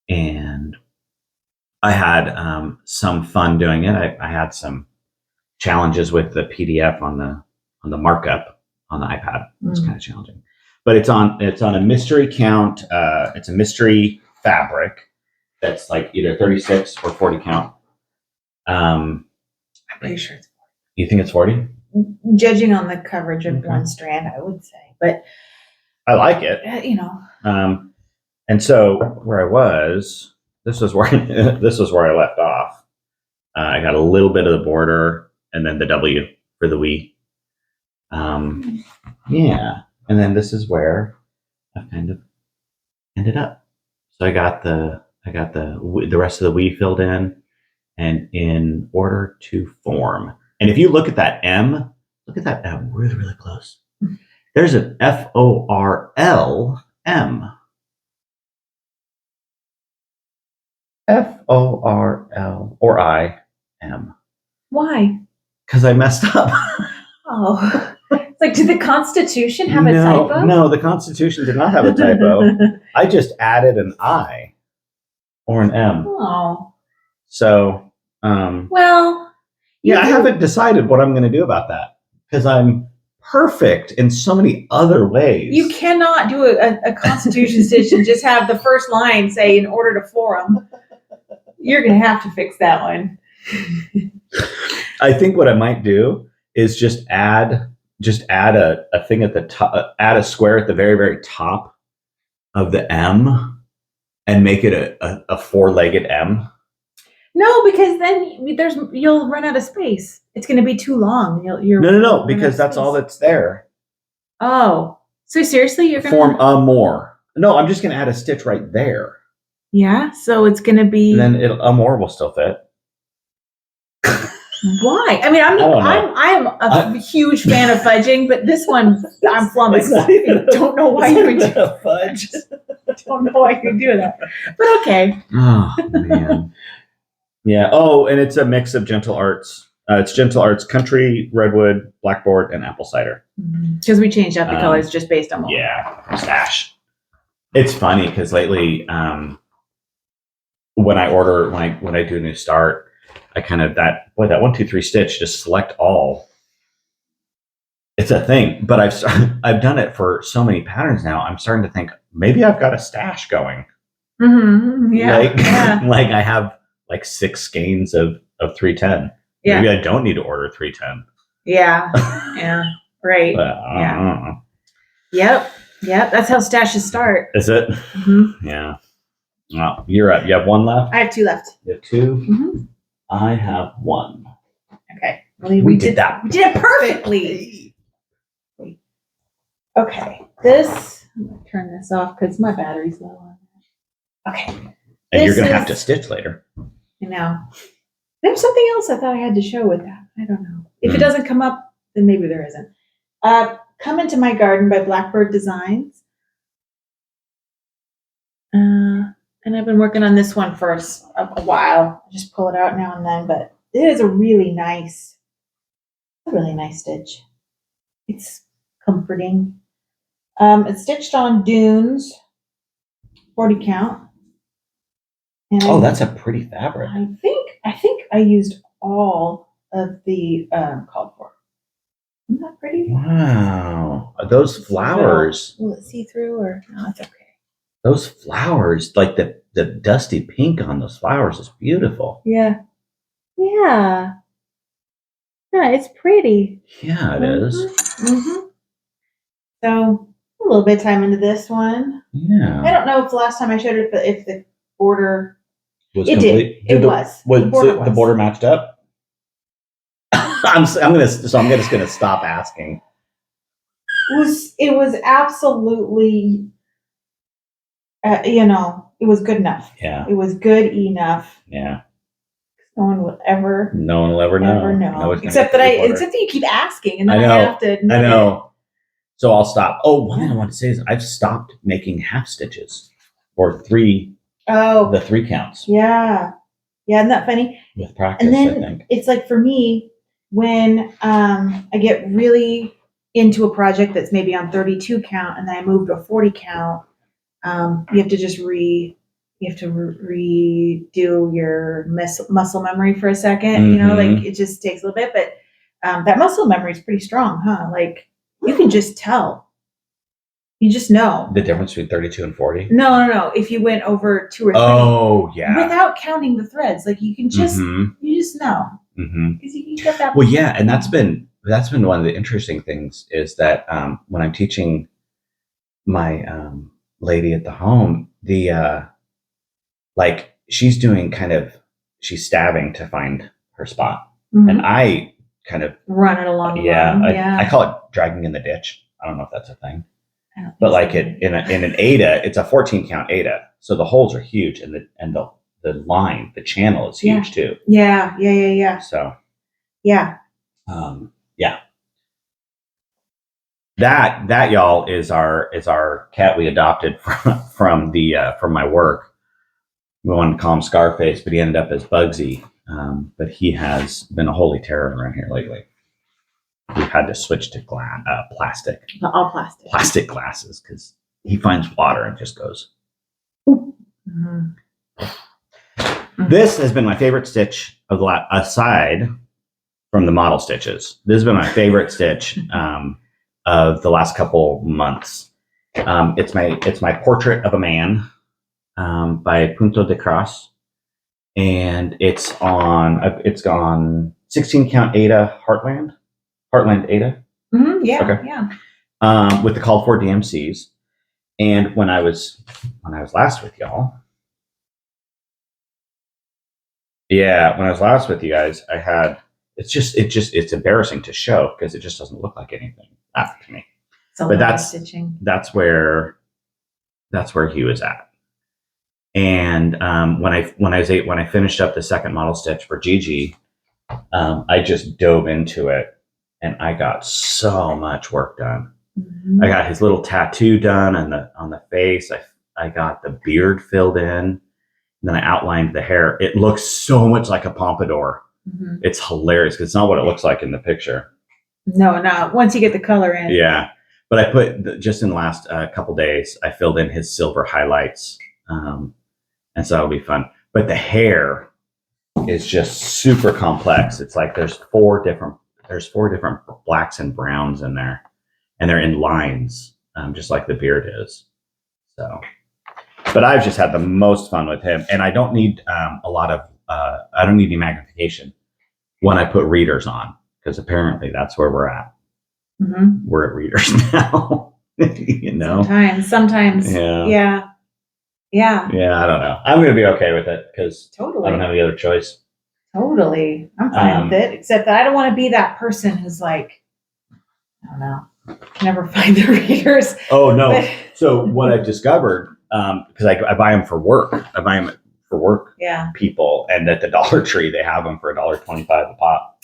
And I had some fun doing it. I had some challenges with the PDF on the markup on the iPad. It's kind of challenging, but it's on a mystery count. It's a mystery fabric that's like either 36 or 40 count. I'm pretty sure it's 40. You think it's 40? Judging on the coverage of one strand, I would say, but I like it. And so where I was, this was where I left off. I got a little bit of the border and then the W for the Wii. Yeah. And then this is where I've kind of ended up. So I got the rest of the Wii filled in and in order to form. And if you look at that M really, really close. There's an FORLM. FORL or IM. Why? Because I messed up. Oh. It's like, did the Constitution have a typo? No, the Constitution did not have a typo. I just added an I or an M. Oh. So, well, yeah, I haven't decided what I'm going to do about that because I'm perfect in so many other ways. You cannot do a Constitution stitch and just have the first line say, in order to form. You're going to have to fix that one. I think what I might do is just add a thing at the top, add a square at the very, very top of the M and make it a four-legged M. No, because then you'll run out of space. It's going to be too long. No, because that's all that's there. Oh, so seriously, you're going to form a more. No, I'm just going to add a stitch right there. Yeah, so it's going to be. And then a more will still fit. Why? I mean, I am a huge fan of fudging, but this one I'm flummoxed. I don't know why you would do fudge. I don't know why you do that, but okay. Oh man. Yeah. Oh, and it's a mix of Gentle Arts. It's Gentle Arts Country, Redwood, Blackboard, and Apple Cider. Because we changed out the colors just based on stash. It's funny because lately, when I do a new start, I kind of that 1, 2, 3 stitch, just select all. It's a thing, but I've done it for so many patterns now. I'm starting to think maybe I've got a stash going. Mm-hmm. Yeah. Like I have like 6 skeins of 310. Yeah. Maybe I don't need to order 310. Yeah. Yeah. Right. Yeah. Yep. That's how stashes start. Is it? Mm-hmm. Yeah. Well, you're up. You have 1 left? I have 2 left. You have 2? Mm-hmm. I have 1. Okay. We did that. We did it perfectly. Okay. I'm going to turn this off because my battery's low on that. Okay. And you're going to have to stitch later. I know. There's something else I thought I had to show with that. I don't know. If it doesn't come up, then maybe there isn't. Come Into My Garden by Blackbird Designs. And I've been working on this one for a while. I just pull it out now and then, but it is a really nice stitch. It's comforting. It's stitched on Dunes, 40 count. And that's a pretty fabric. I think I used all of the called for. Isn't that pretty? Wow. Those flowers. Will it see through or no, it's okay. Those flowers, like the dusty pink on those flowers is beautiful. Yeah. Yeah. Yeah, it's pretty. Yeah, it is. Mm-hmm. So a little bit of time into this one. Yeah. I don't know if the last time I showed it if the border was it complete. Did. It was. The border matched up? I'm just gonna stop asking. It was absolutely it was good enough. Yeah. It was good enough. Yeah. No one will ever know. Except that you keep asking and then I have to admit I know. So I'll stop. Oh, one thing I want to say is I've stopped making half stitches or 3 the 3 counts. Yeah. Yeah, isn't that funny? With practice, and then I think. It's like for me, when I get really into a project that's maybe on 32 count and then I move to a 40 count, you have to just redo your muscle memory for a second. Mm-hmm. Like it just takes a little bit, but that muscle memory is pretty strong, huh? Like you can just tell. You just know. The difference between 32 and 40? No. If you went over 2 or 3. Oh, yeah. Without counting the threads. Like you can just, you just know. Mm-hmm. Because you get that. Well, yeah. And that's been one of the interesting things is that when I'm teaching my lady at the home, she's doing she's stabbing to find her spot. Mm-hmm. And kind of run it along the yeah. line. Yeah. I call it dragging in the ditch. I don't know if that's a thing, I don't think but so. like in an Ada, it's a 14 count Ada, so the holes are huge, and the line, the channel is huge too. Yeah. So Yeah. yeah. That y'all is our cat we adopted from my work. We wanted to call him Scarface, but he ended up as Bugsy. But he has been a holy terror around here lately. We've had to switch to plastic. All plastic. Plastic glasses because he finds water and just goes. Mm-hmm. This has been my favorite stitch of the aside from the model stitches. This has been my favorite stitch of the last couple months. It's my portrait of a man by Punto de Cross, and it's on 16 count Ada Heartland Ada. Mm-hmm. Yeah. Okay. Yeah. With the called for DMCs. And when I was last with y'all, when I was last with you guys, I had it's embarrassing to show because it just doesn't look like anything to me. But stitching. That's where he was at. And when I finished up the second model stitch for Gigi, I just dove into it, and I got so much work done. Mm-hmm. I got his little tattoo done on the face. I got the beard filled in, and then I outlined the hair. It looks so much like a pompadour. Mm-hmm. It's hilarious because it's not what it looks like in the picture. No. Once you get the color in. Yeah. But I put, just in the last couple days, I filled in his silver highlights. And so that'll be fun. But the hair is just super complex. It's like there's four different blacks and browns in there. And they're in lines, just like the beard is. So, but I've just had the most fun with him. And I don't need I don't need any magnification when I put readers on, because apparently that's where we're at. Mm-hmm. We're at readers now. You know? Sometimes. Yeah. Yeah. I don't know. I'm going to be okay with it because totally. I don't have any other choice. Totally. I'm fine with it, except that I don't want to be that person who's like, I don't know, never find the readers. Oh, no. So what I've discovered, because I buy them for work. I buy them for work people. And at the Dollar Tree, they have them for $1.25 a pop.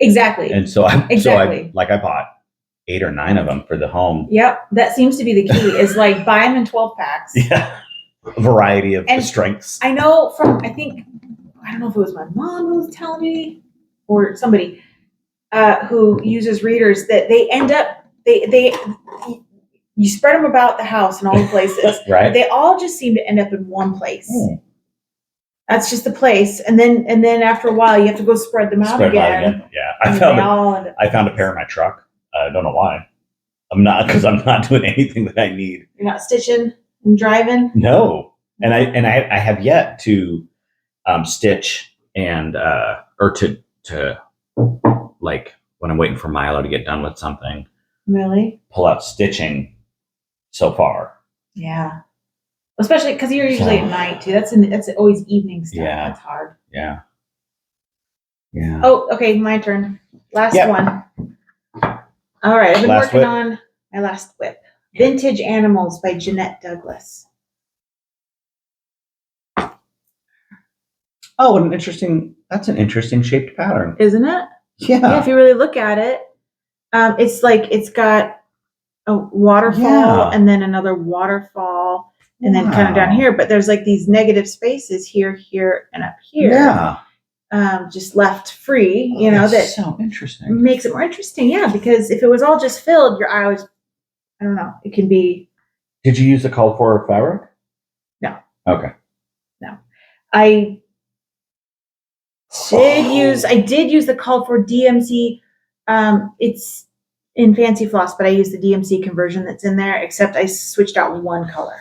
Exactly. And so I bought 8 or 9 of them for the home. Yep. That seems to be the key is like buy them in 12 packs. Yeah. A variety of strengths. I know I don't know if it was my mom who was telling me or somebody who uses readers that they end up, you spread them about the house in all the places. Right. They all just seem to end up in one place. That's just the place. And then after a while you have to go spread them out again. Yeah. I found a pair in my truck. I don't know why. Because I'm not doing anything that I need. You're not stitching and driving? No. And I have yet to stitch and or to like when I'm waiting for Milo to get done with something. Really? Pull out stitching so far. Yeah. Especially because you're usually at night too. That's always evening stuff. Yeah. That's hard. Yeah. Oh, okay, my turn. Last one. All right, I've been working on my last whip. Vintage Animals by Jeanette Douglas. Oh, that's an interesting shaped pattern. Isn't it? Yeah. If you really look at it, it's like it's got a waterfall and then another waterfall and then kind of down here, but there's like these negative spaces here, and up here. Yeah. Just left free, that's so interesting. Makes it more interesting, because if it was all just filled, your eye was, I don't know, it can be. Did you use the called for fabric? No. Okay. No. I did use the called for DMC. It's in Fancy Floss, but I used the DMC conversion that's in there, except I switched out one color.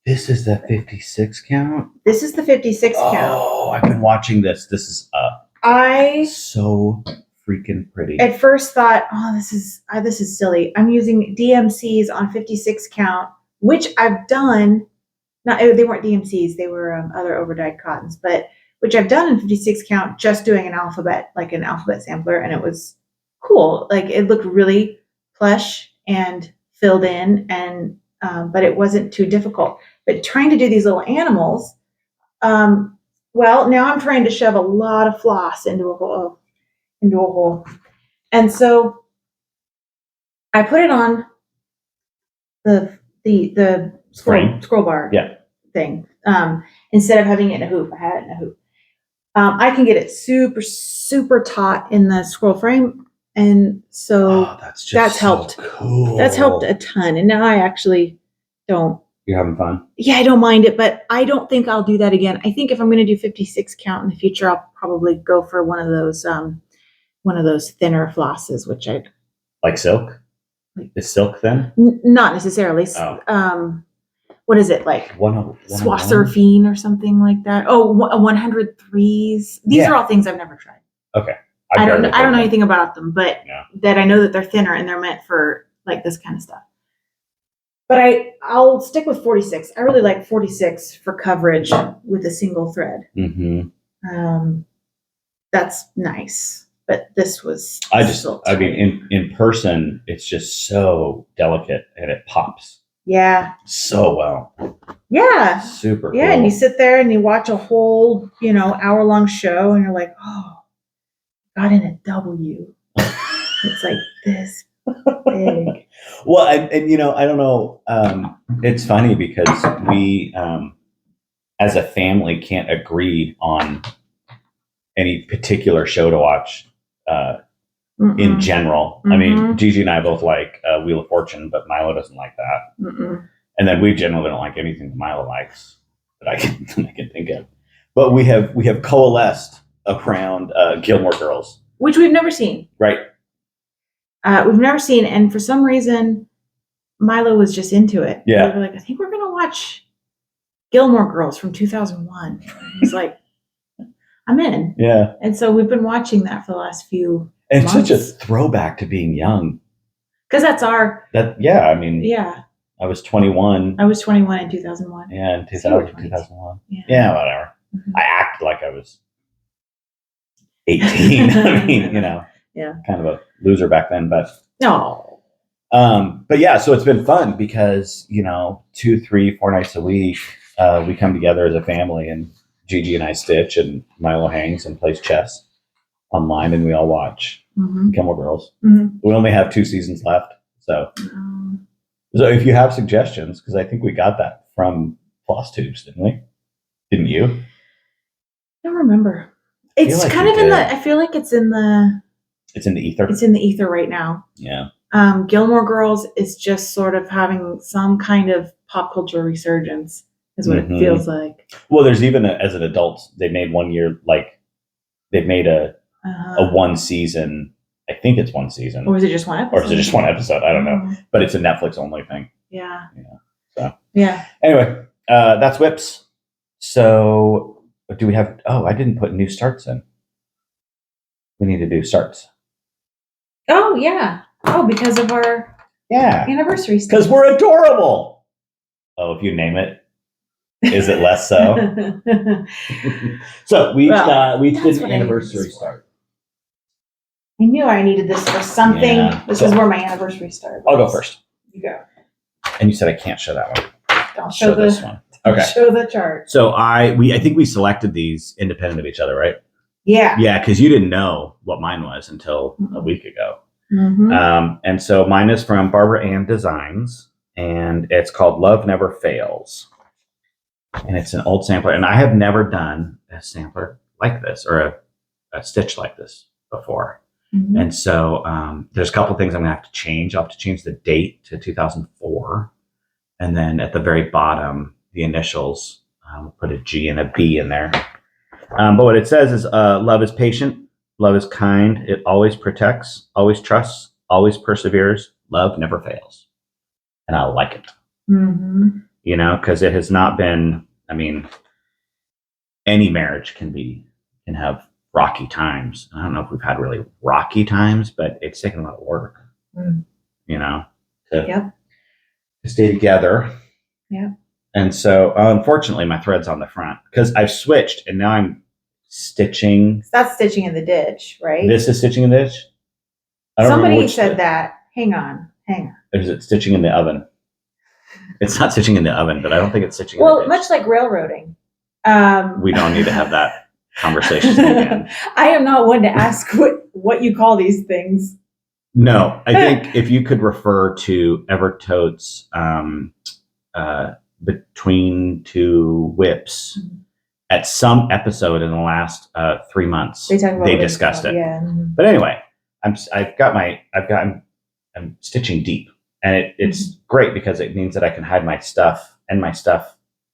This is the 56 count? This is the 56 count. Oh, I've been watching this. This is so freaking pretty. At first thought, this is silly. I'm using DMCs on 56 count, which I've done. They weren't DMCs, they were other overdyed cottons, but which I've done in 56 count, just doing an alphabet sampler, and it was cool. Like it looked really plush and filled in, and but it wasn't too difficult. But trying to do these little animals, well, now I'm trying to shove a lot of floss into a hole, and so I put it on the scroll bar thing. Instead of having it in a hoop, I had it in a hoop. I can get it super taut in the scroll frame, and so that's helped. So cool. That's helped a ton. And now I actually don't. You're having fun? Yeah, I don't mind it, but I don't think I'll do that again. I think if I'm going to do 56 count in the future, I'll probably go for one of those thinner flosses, which I like silk. Is silk thin? Not necessarily. Oh. What is it like? Swasserfine or something like that. Oh, 103s. These are all things I've never tried. Okay. I don't know anything about them, but that I know that they're thinner and they're meant for like this kind of stuff. But I'll stick with 46. I really like 46 for coverage with a single thread. Mm-hmm. That's nice. But this was I mean, in person, it's just so delicate and it pops. Yeah. So well. Yeah. Super cool. Yeah, and you sit there and you watch a whole, hour-long show and you're like, oh, got in a W. It's like this big. Well, and I don't know. It's funny because we, as a family, can't agree on any particular show to watch in general. Mm-hmm. I mean, Gigi and I both like Wheel of Fortune, but Milo doesn't like that. Mm-mm. And then we generally don't like anything that Milo likes that I can think of. But we have coalesced around Gilmore Girls, which we've never seen. Right. We've never seen, and for some reason, Milo was just into it. Yeah. We were like, I think we're going to watch Gilmore Girls from 2001. He's like, I'm in. Yeah. And so we've been watching that for the last few and months. It's such a throwback to being young. Because that's our... Yeah, I mean... Yeah. I was 21. I was 21 in 2001. Yeah, in 2001. Yeah, whatever. Mm-hmm. I acted like I was 18. I mean, kind of a loser back then, but... No. But yeah, so it's been fun because, 2, 3, 4 nights a week, we come together as a family and Gigi and I stitch and Milo hangs and plays chess online and we all watch Gilmore Girls. Mm-hmm. We only have 2 seasons left. So if you have suggestions, because I think we got that from Flosstubes, didn't we? Didn't you? I don't remember. It's kind of I feel like it's in the... It's in the ether? It's in the ether right now. Yeah. Gilmore Girls is just sort of having some kind of pop culture resurgence, is what it feels like. Well, there's even as an adult, they made 1 year, like they've made a 1 season. I think it's 1 season. Or is it just one episode? Or is it just one episode? I don't know. But it's a Netflix only thing. Yeah. So. Yeah. Anyway, that's Whips. So do we have... Oh, I didn't put new starts in. We need to do starts. Oh, yeah. Oh, because of our anniversary stuff. Because we're adorable. Oh, if you name it, is it less so? So we each did an anniversary start. I knew I needed this for something. Yeah. This is where my anniversary started. I'll go first. You go. And you said I can't show that one. I'll show this one. Okay. Show the chart. So I think we selected these independent of each other, right? Yeah. Yeah, because you didn't know what mine was until a week ago. Mm-hmm. And so mine is from Barbara Ann Designs, and it's called Love Never Fails. And it's an old sampler, and I have never done a sampler like this or a stitch like this before. Mm-hmm. And so there's a couple things I'm going to have to change. I'll have to change the date to 2004. And then at the very bottom, the initials, put a G and a B in there. But what it says is love is patient. Love is kind. It always protects, always trusts, always perseveres. Love never fails. And I like it. Mm-hmm. Because it has not been, I mean, any marriage can have rocky times. I don't know if we've had really rocky times, but it's taken a lot of work, to stay together. Yeah. And so, unfortunately, my thread's on the front because I've switched and now I'm stitching. That's stitching in the ditch, right? This is stitching in the ditch. I don't remember Somebody which said that. Hang on. Is it stitching in the oven? It's not stitching in the oven, but I don't think it's stitching in the Well, ditch. much like railroading. We don't need to have that conversation again. I am not one to ask what you call these things. No, I think if you could refer to Evertote's Between Two Whips at some episode in the last 3 months, they discussed it. Yeah. But anyway, I'm stitching deep, and it's great because it means that I can hide my stuff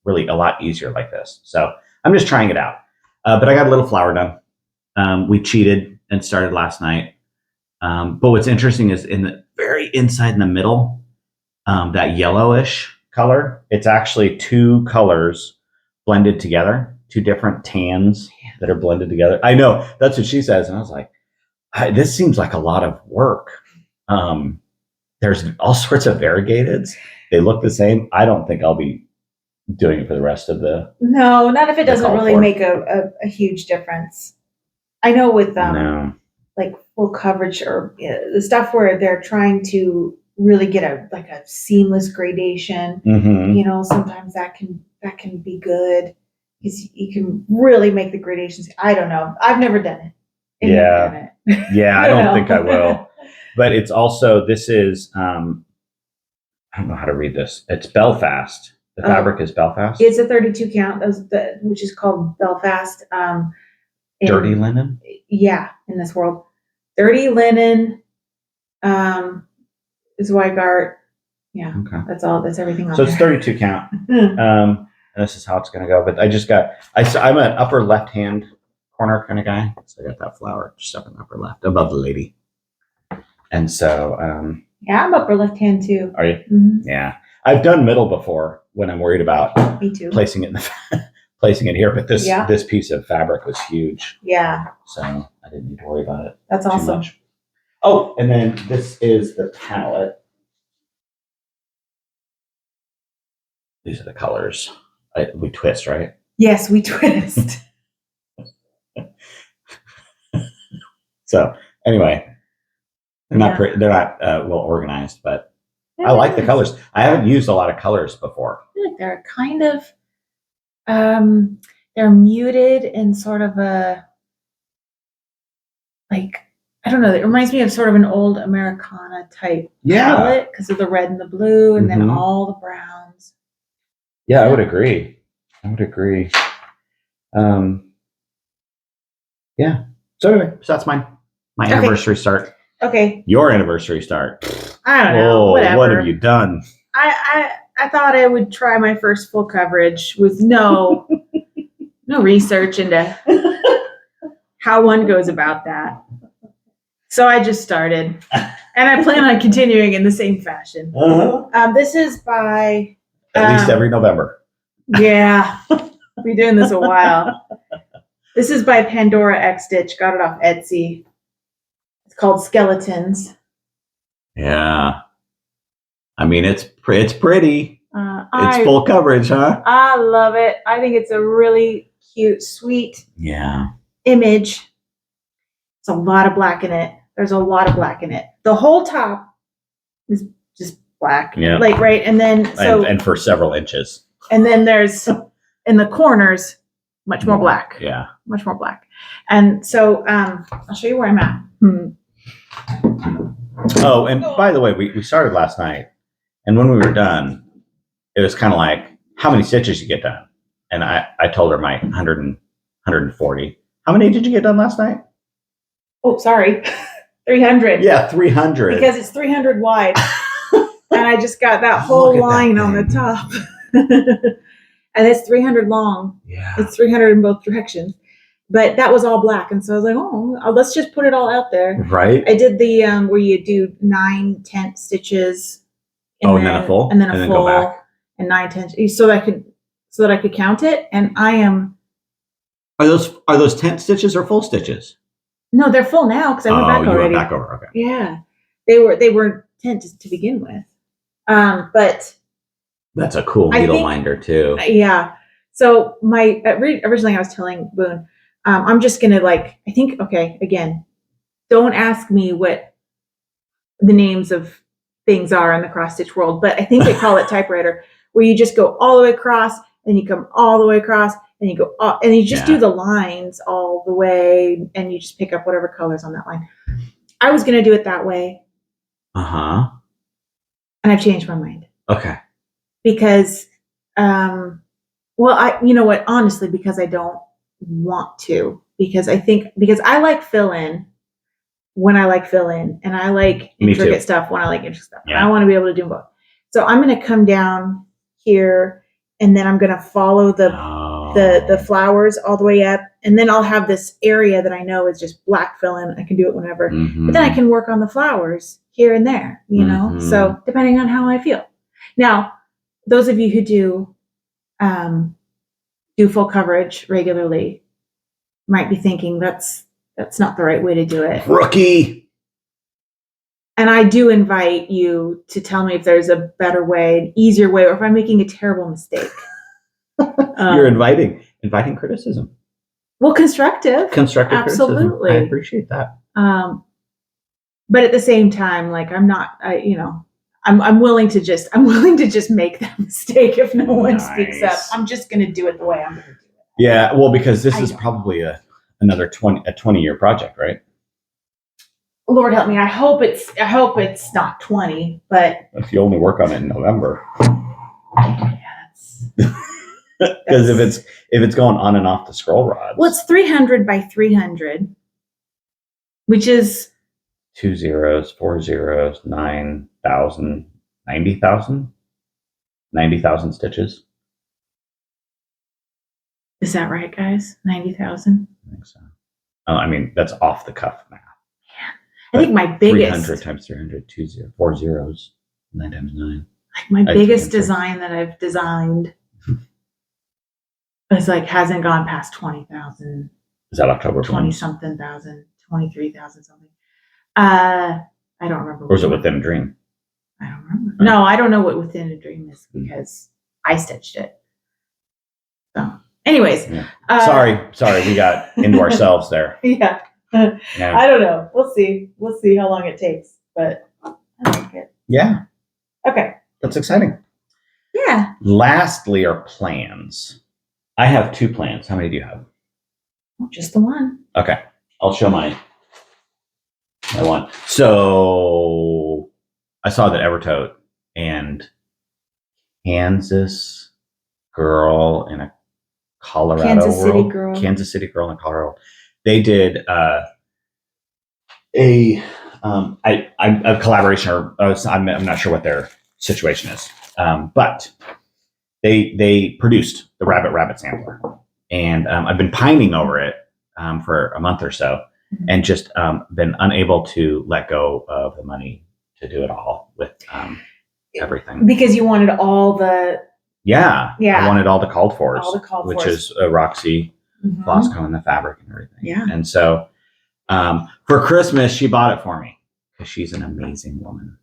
really a lot easier like this. So I'm just trying it out. But I got a little flower done. We cheated and started last night. But what's interesting is in the very inside in the middle, that yellowish color, it's actually two colors blended together, two different tans that are blended together. I know, that's what she says. And I was like, this seems like a lot of work. There's all sorts of variegateds. They look the same. I don't think I'll be doing it for the rest of the... No, not if it doesn't really make a huge difference. I know with like full coverage or the stuff where they're trying to really get a seamless gradation, sometimes that can be good because you can really make the gradations. I don't know. I've never done it. Yeah, I don't think I will. But it's also, this is, I don't know how to read this. It's Belfast. The fabric is Belfast. It's a 32 count, which is called Belfast. Dirty linen? Yeah, in this world. Dirty linen is Weigart. Yeah, okay. That's all. That's everything on so there. It's 32 count. And this is how it's going to go. But I'm an upper left-hand corner kind of guy. So I got that flower just up in the upper left, above the lady. And so... yeah, I'm upper left-hand too. Are you? Mm-hmm. Yeah. I've done middle before when I'm worried about Me too. placing it here. But this piece of fabric was huge. Yeah. So I didn't need to worry about it. That's awesome. Much. Oh, and then this is the palette. These are the colors. We twist, right? Yes, we twist. So anyway, they're not well organized, but I like the colors. I haven't used a lot of colors before. I feel like they're kind of they're muted in sort of a, like, I don't know, it reminds me of sort of an old Americana type palette because of the red and the blue and then all the browns. Yeah, I would agree. Yeah. So anyway, that's my anniversary start. Okay. Your anniversary start. I don't know. Whatever. What have you done? I thought I would try my first full coverage with no research into how one goes about that. So I just started, and I plan on continuing in the same fashion. This is by at least every November. Yeah, I've been doing this a while. This is by Pandora X Stitch. Got it off Etsy. It's called Skeletons. Yeah. I mean, it's pretty. It's full coverage, huh? I love it. I think it's a really cute, sweet image. It's a lot of black in it. There's a lot of black in it. The whole top is just black. Yeah. Like, right. And then, and for several inches. And then there's, in the corners, much more black. Yeah. Much more black. And so, I'll show you where I'm at. Oh, and by the way, we started last night. And when we were done, it was kind of like, how many stitches you get done? And I told her my 140. How many did you get done last night? Oh, sorry. 300. Yeah, 300. Because it's 300 wide. And I just got that whole line on the top. And it's 300 long. Yeah. It's 300 in both directions. But that was all black. And so I was like, oh, let's just put it all out there. Right. I did the where you do 9 tent stitches. And then a full. And then a full. Go back. And 9 tent. So that I could count it. And I am. Are those tent stitches or full stitches? No, they're full now because I went back already. Went back over. Okay. Yeah. They were tent to begin with. But that's a cool needle minder too. Yeah. So originally I was telling Boone, I'm just gonna again, don't ask me what the names of things are in the cross stitch world, but I think they call it typewriter, where you just go all the way across and you come all the way across and you go and you just do the lines all the way and you just pick up whatever colors on that line. I was going to do it that way. Uh-huh. And I've changed my mind. Okay. Because, you know what, honestly, because I don't want to, because I like fill in when I like fill in, and I like intricate stuff when I like intricate stuff. Yeah. I want to be able to do both. So I'm going to come down here, and then I'm going to follow the flowers all the way up, and then I'll have this area that I know is just black fill in. I can do it whenever, but then I can work on the flowers here and there, you know. So depending on how I feel. Now, those of you who do full coverage regularly might be thinking that's not the right way to do it. Rookie. And I do invite you to tell me if there's a better way, an easier way, or if I'm making a terrible mistake. You're inviting criticism. Well, constructive absolutely criticism. I appreciate that. But at the same time, like I'm not, I'm willing to just make that mistake if no one speaks up. I'm just going to do it the way I'm going to do it. Yeah, well, because this is probably another 20-year project, right? Lord help me. I hope it's not 20, but if you only work on it in November. Yeah, because if it's going on and off the scroll rods. Well, it's 300 by 300, which is 2 zeros, 4 zeros, 9,000, 90,000? 90,000 stitches. Is that right, guys? 90,000? I think so. I mean, that's off the cuff math. Yeah. I think my biggest 300 times 300, 4 zeros, 9 times 9. Like my biggest design that I've designed is like hasn't gone past 20,000. Is that October? 20 something thousand, 23,000 something. I don't remember. Or is it Within a Dream? I don't remember. No, I don't know what Within a Dream is because I stitched it. So, anyways, sorry, we got into ourselves there. Yeah. I don't know. We'll see how long it takes, but I like it. Yeah. Okay. That's exciting. Yeah. Lastly are plans. I have 2 plans. How many do you have? Just the one. Okay. I'll show my one. So I saw that Evertote and Kansas girl in a Colorado Kansas City girl in Colorado. They did a collaboration, or I'm not sure what their situation is, but they produced the Rabbit sampler, and I've been pining over it for a month or so, and just been unable to let go of the money to do it all with everything. Because you wanted all the I wanted all the called fors, which is Roxy, Flosstube, and the fabric and everything. Yeah. And so for Christmas, she bought it for me because she's an amazing woman,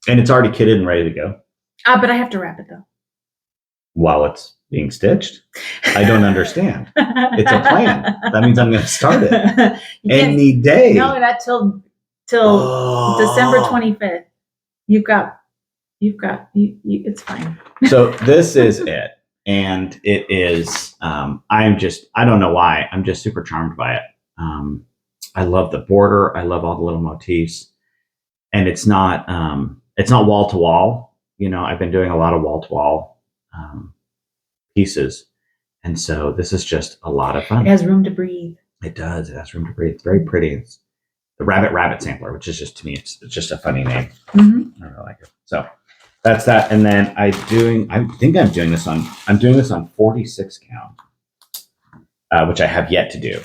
and it's already kitted and ready to go. But I have to wrap it though. While it's being stitched? I don't understand. It's a plan. That means I'm going to start it any day. No, not till December 25th. You've got, it's fine. So this is it. And it is, I don't know why. I'm just super charmed by it. I love the border. I love all the little motifs. And it's not wall to wall. You know, I've been doing a lot of wall to wall pieces, and so this is just a lot of fun. It has room to breathe. It does. It has room to breathe. It's very pretty. It's the Rabbit sampler, which is just, to me, it's just a funny name. I really like it. So that's that. And then I'm doing this on 46 count, which I have yet to do.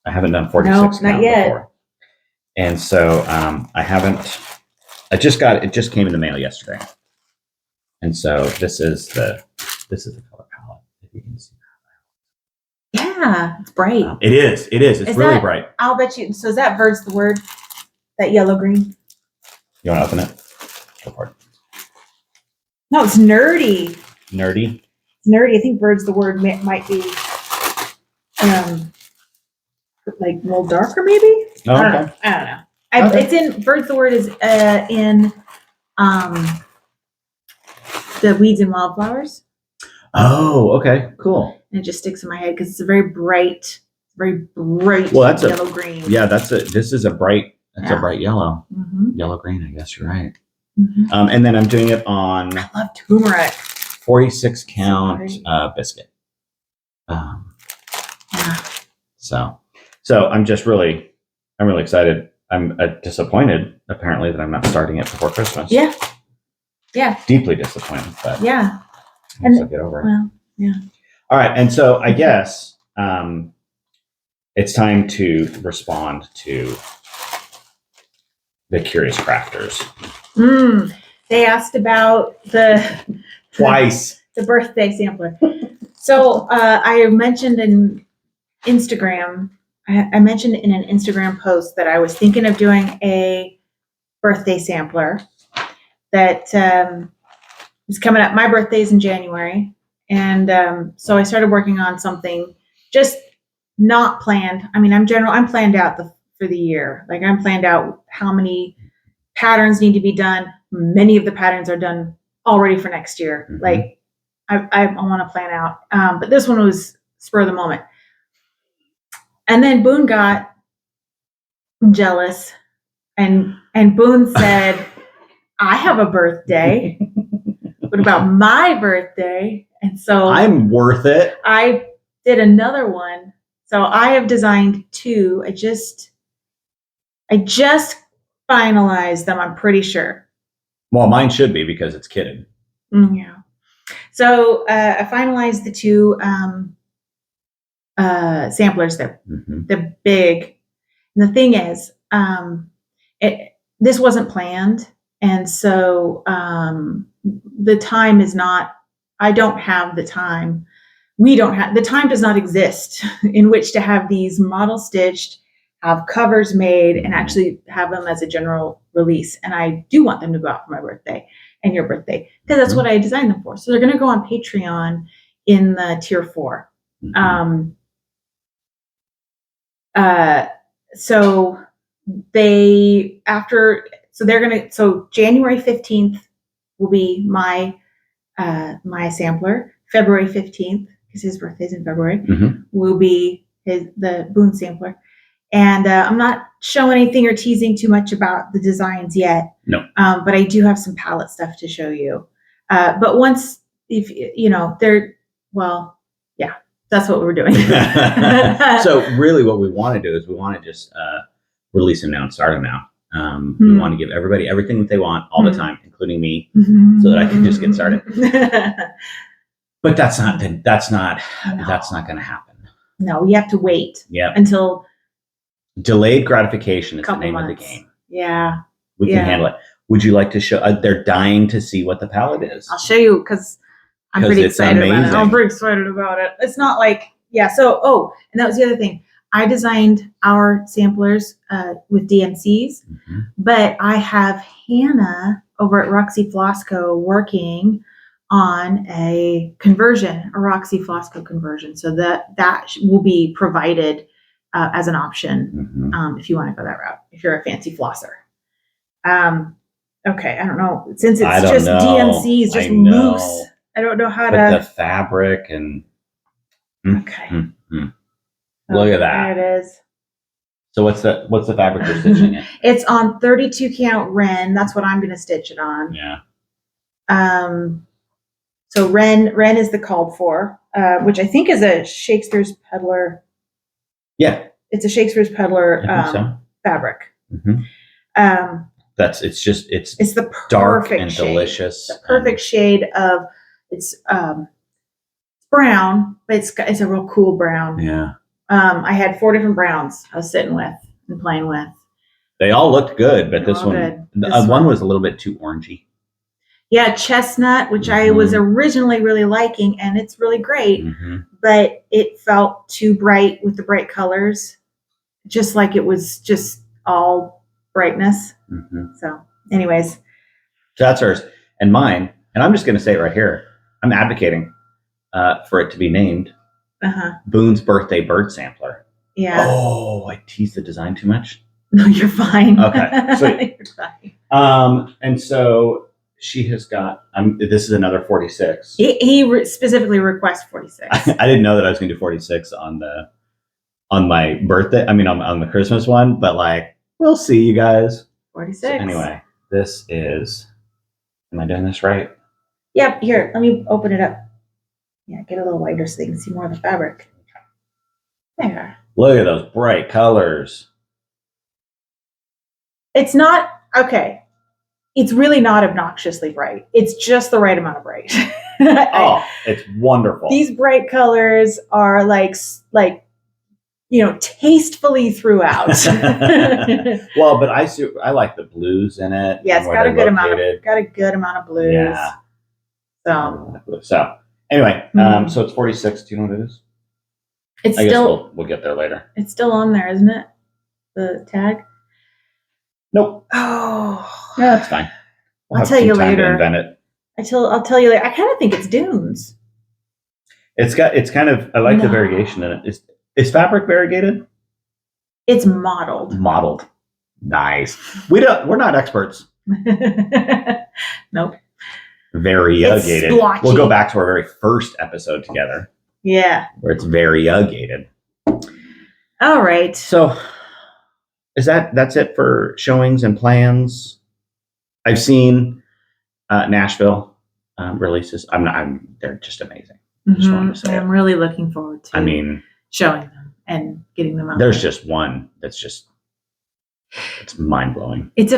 I haven't done 46 count before, and so I haven't. It just came in the mail yesterday. And so this is the color palette, if you can see that. Yeah, it's bright. It is. It's really bright. I'll bet you. So is that Bird's the Word? That yellow green? You want to open it? Go for it. No, it's nerdy. Nerdy? It's nerdy. I think Bird's the Word might be like a little darker, maybe? Oh, okay. I don't know. Okay. It's in Birds the Word is in the Weeds and Wildflowers. Oh, okay, cool. And it just sticks in my head because it's a very bright Well, that's yellow green. Yeah, this is a bright. That's a Yeah. bright yellow, Mm-hmm. yellow green. I guess you're right. Mm-hmm. And then I'm doing it on I love turmeric. 46 count biscuit. Yeah. So I'm really excited. I'm disappointed apparently that I'm not starting it before Christmas. Yeah. Yeah. Deeply disappointed, but yeah. I guess I'll get over it. Well, yeah. All right, and so I guess it's time to respond to the Curious Crafters. They asked about Twice. the birthday sampler. So I mentioned in Instagram, I mentioned in an Instagram post that I was thinking of doing a birthday sampler that is coming up. My birthday's in January. And so I started working on something just not planned. I mean, I'm planned out for the year. Like I'm planned out how many patterns need to be done. Many of the patterns are done already for next year. Mm-hmm. Like I want to plan out. But this one was spur of the moment. And then Boone got jealous and Boone said, I have a birthday. What about my birthday? And so I'm worth it. I did another one. So I have designed 2. I just finalized them, I'm pretty sure. Well, mine should be because it's kitted. Yeah. So I finalized the 2 samplers. They're big. And the thing is, this wasn't planned. And so the time is not, I don't have the time. The time does not exist in which to have these model stitched, have covers made, and actually have them as a general release. And I do want them to go out for my birthday and your birthday because that's what I designed them for. So they're going to go on Patreon in the tier 4. So January 15th will be my sampler. February 15th, because his birthday's in February, will be the Boone sampler. And I'm not showing anything or teasing too much about the designs yet. No. But I do have some palette stuff to show you. But once, if that's what we're doing. So really what we want to do is we want to just release them now and start them now. We want to give everybody everything that they want all the time, including me, so that I can just get started. But that's not going to happen. No, you have to wait. Yeah. Until delayed gratification is the name months. of the game. Yeah. We can handle it. Would you like to show? They're dying to see what the palette is. I'll show you because I'm pretty excited about it. I'm pretty excited about it. It's not like, So, and that was the other thing. I designed our samplers with DMCs, but I have Hannah over at Roxy Flosco working on a conversion, a Roxy Flosco conversion. So that will be provided as an option if you want to go that route, if you're a fancy flosser. Okay, I don't know. Since it's just DMCs, just loose. I don't know how to. The fabric and. Okay. Look at that. There it is. So what's the fabric you're stitching it? It's on 32 count Ren. That's what I'm going to stitch it on. Yeah. So Ren is the called for, which I think is a Shakespeare's Peddler. Yeah. It's a Shakespeare's Peddler fabric. It's the dark and shade. Delicious. The perfect shade of it's brown, but it's a real cool brown. Yeah. I had 4 different browns I was sitting with and playing with. They all looked good, but this one was a little bit too orangey. Yeah, chestnut, which I was originally really liking, and it's really great, but it felt too bright with the bright colors, just like it was just all brightness. So anyways. So that's hers. And mine, and I'm just going to say it right here, I'm advocating for it to be named Boone's Birthday Bird Sampler. Yeah. Oh, I teased the design too much? No, you're fine. Okay, sweet. You're fine. And so she has got. This is another 46. He specifically requests 46. I didn't know that I was going to do 46 on my birthday. I mean, on the Christmas one, but like, we'll see, you guys. 46. So anyway, this is. Am I doing this right? Yep. Here, let me open it up. Yeah, get a little wider so they can see more of the fabric. There. Look at those bright colors. It's not okay. It's really not obnoxiously bright. It's just the right amount of bright. Oh, it's wonderful. These bright colors are like tastefully throughout. Well, but I like the blues in it. Yeah, it's got a good amount of blues. Yeah. So anyway, so it's 46. Do you know what it is? It's I still. Guess we'll get there later. It's still on there, isn't it? The tag. Nope. Oh. Yeah, that's fine. I'll tell you later. To invent it. I'll tell you later. I kind of think it's dunes. It's kind of. I like the variegation in it. Is fabric variegated? It's mottled. Mottled. Nice. We're not experts. Nope. Variegated. We'll go back to our very first episode together. Yeah. Where it's variegated. All right. So that's it for showings and plans? I've seen Nashville releases. They're just amazing. Just wanted to say I'm really looking forward to showing them and getting them out. There's just one that's it's mind blowing. It's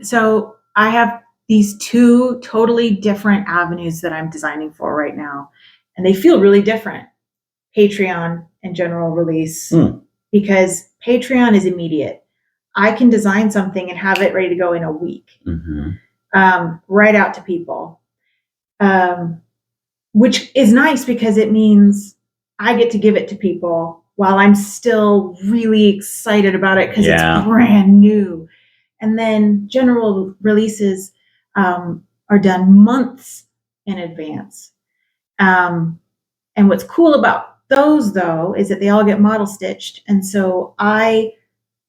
so I have these two totally different avenues that I'm designing for right now, and they feel really different. Patreon and general release, because Patreon is immediate. I can design something and have it ready to go in a week, right out to people, which is nice because it means I get to give it to people while I'm still really excited about it because it's brand new. And then general releases are done months in advance. And what's cool about those, though, is that they all get model stitched. And so I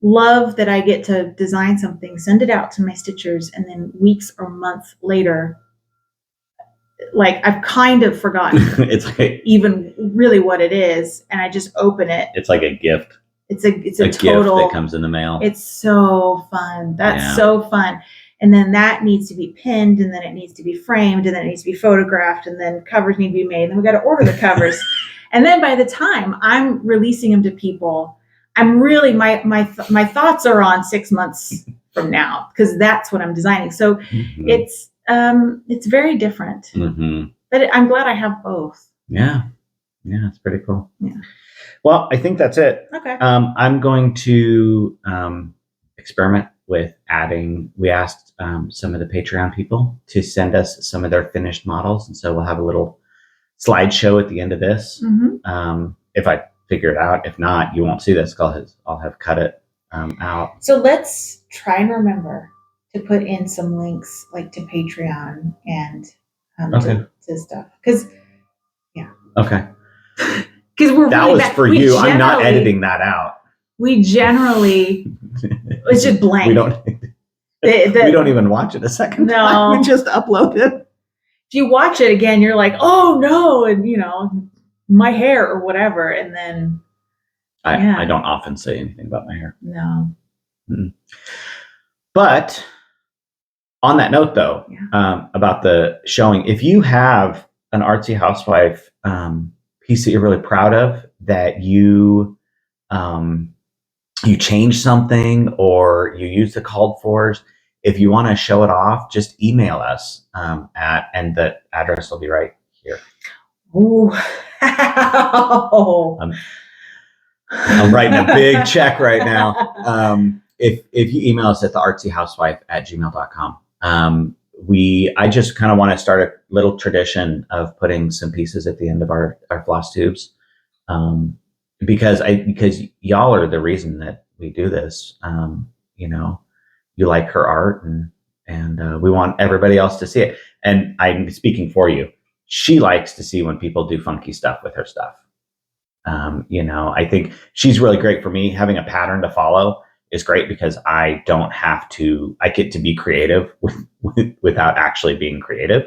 love that I get to design something, send it out to my stitchers, and then weeks or months later, like I've kind of forgotten it's like even really what it is, and I just open it. It's like a gift. It's a total gift that comes in the mail. It's so fun. That's so fun. And then that needs to be pinned, and then it needs to be framed, and then it needs to be photographed, and then covers need to be made. And then we got to order the covers. And then by the time I'm releasing them to people, I'm really my thoughts are on 6 months from now, because that's what I'm designing. So it's very different. But I'm glad I have both. Yeah, it's pretty cool. Yeah. Well, I think that's it. Okay. I'm going to experiment with adding. We asked some of the Patreon people to send us some of their finished models, and so we'll have a little slideshow at the end of this. If I figure it out. If not, you won't see this because I'll have cut it out. So let's try and remember to put in some links like to Patreon and to stuff. Because, Okay. Because we're that really was for you. I'm not editing that out. We generally, it's just blank. We don't. We don't even watch it a second time. We just upload it. If you watch it again, you're like, oh no, and my hair or whatever, and then I don't often say anything about my hair. No. But on that note, though, about the showing, if you have an artsy housewife piece that you're really proud of, that you change something or you use the called fors, if you want to show it off, just email us and the address will be right here. Ooh. I'm writing a big check right now. If you email us at theartsyhousewife@gmail.com, I just kind of want to start a little tradition of putting some pieces at the end of our floss tubes, because y'all are the reason that we do this. You like her art, and we want everybody else to see it. And I'm speaking for you. She likes to see when people do funky stuff with her stuff. I think she's really great for me having a pattern to follow. is great because I get to be creative without actually being creative.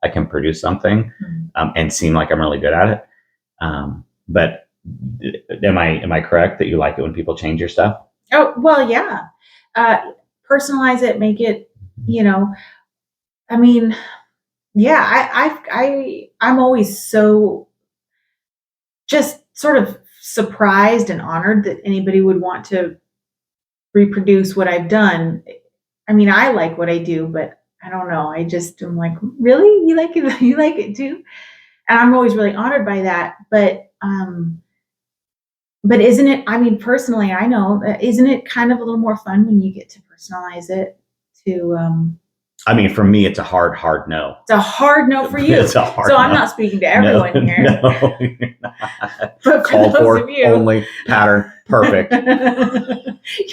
I can produce something and seem like I'm really good at it. But am I correct that you like it when people change your stuff? Oh, well, yeah. Personalize it, make it, I mean, yeah, I'm always so just sort of surprised and honored that anybody would want to reproduce what I've done. I mean, I like what I do, but I don't know. I'm like, really? You like it? You like it too? And I'm always really honored by that. But isn't it, I mean, personally, I know, isn't it kind of a little more fun when you get to personalize it I mean, for me, it's a hard no. It's a hard no for you. It's a hard so I'm no. not speaking to everyone here. No, you're not. But Called for only pattern. Perfect.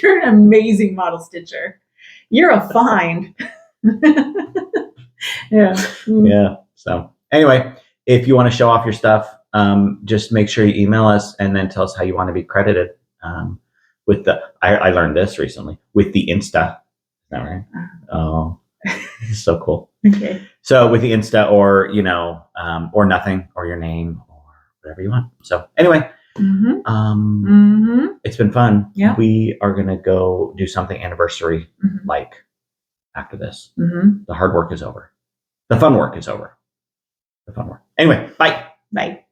You're an amazing model stitcher. You're a find. Yeah. Yeah. So anyway, if you want to show off your stuff, just make sure you email us and then tell us how you want to be credited. With I learned this recently with the Insta. Is that right? Oh, so cool. Okay. So with the Insta or nothing or your name or whatever you want. So anyway, it's been fun. Yeah. We are going to go do something anniversary like after this. The hard work is over. The fun work is over. The fun work. Anyway, bye. Bye.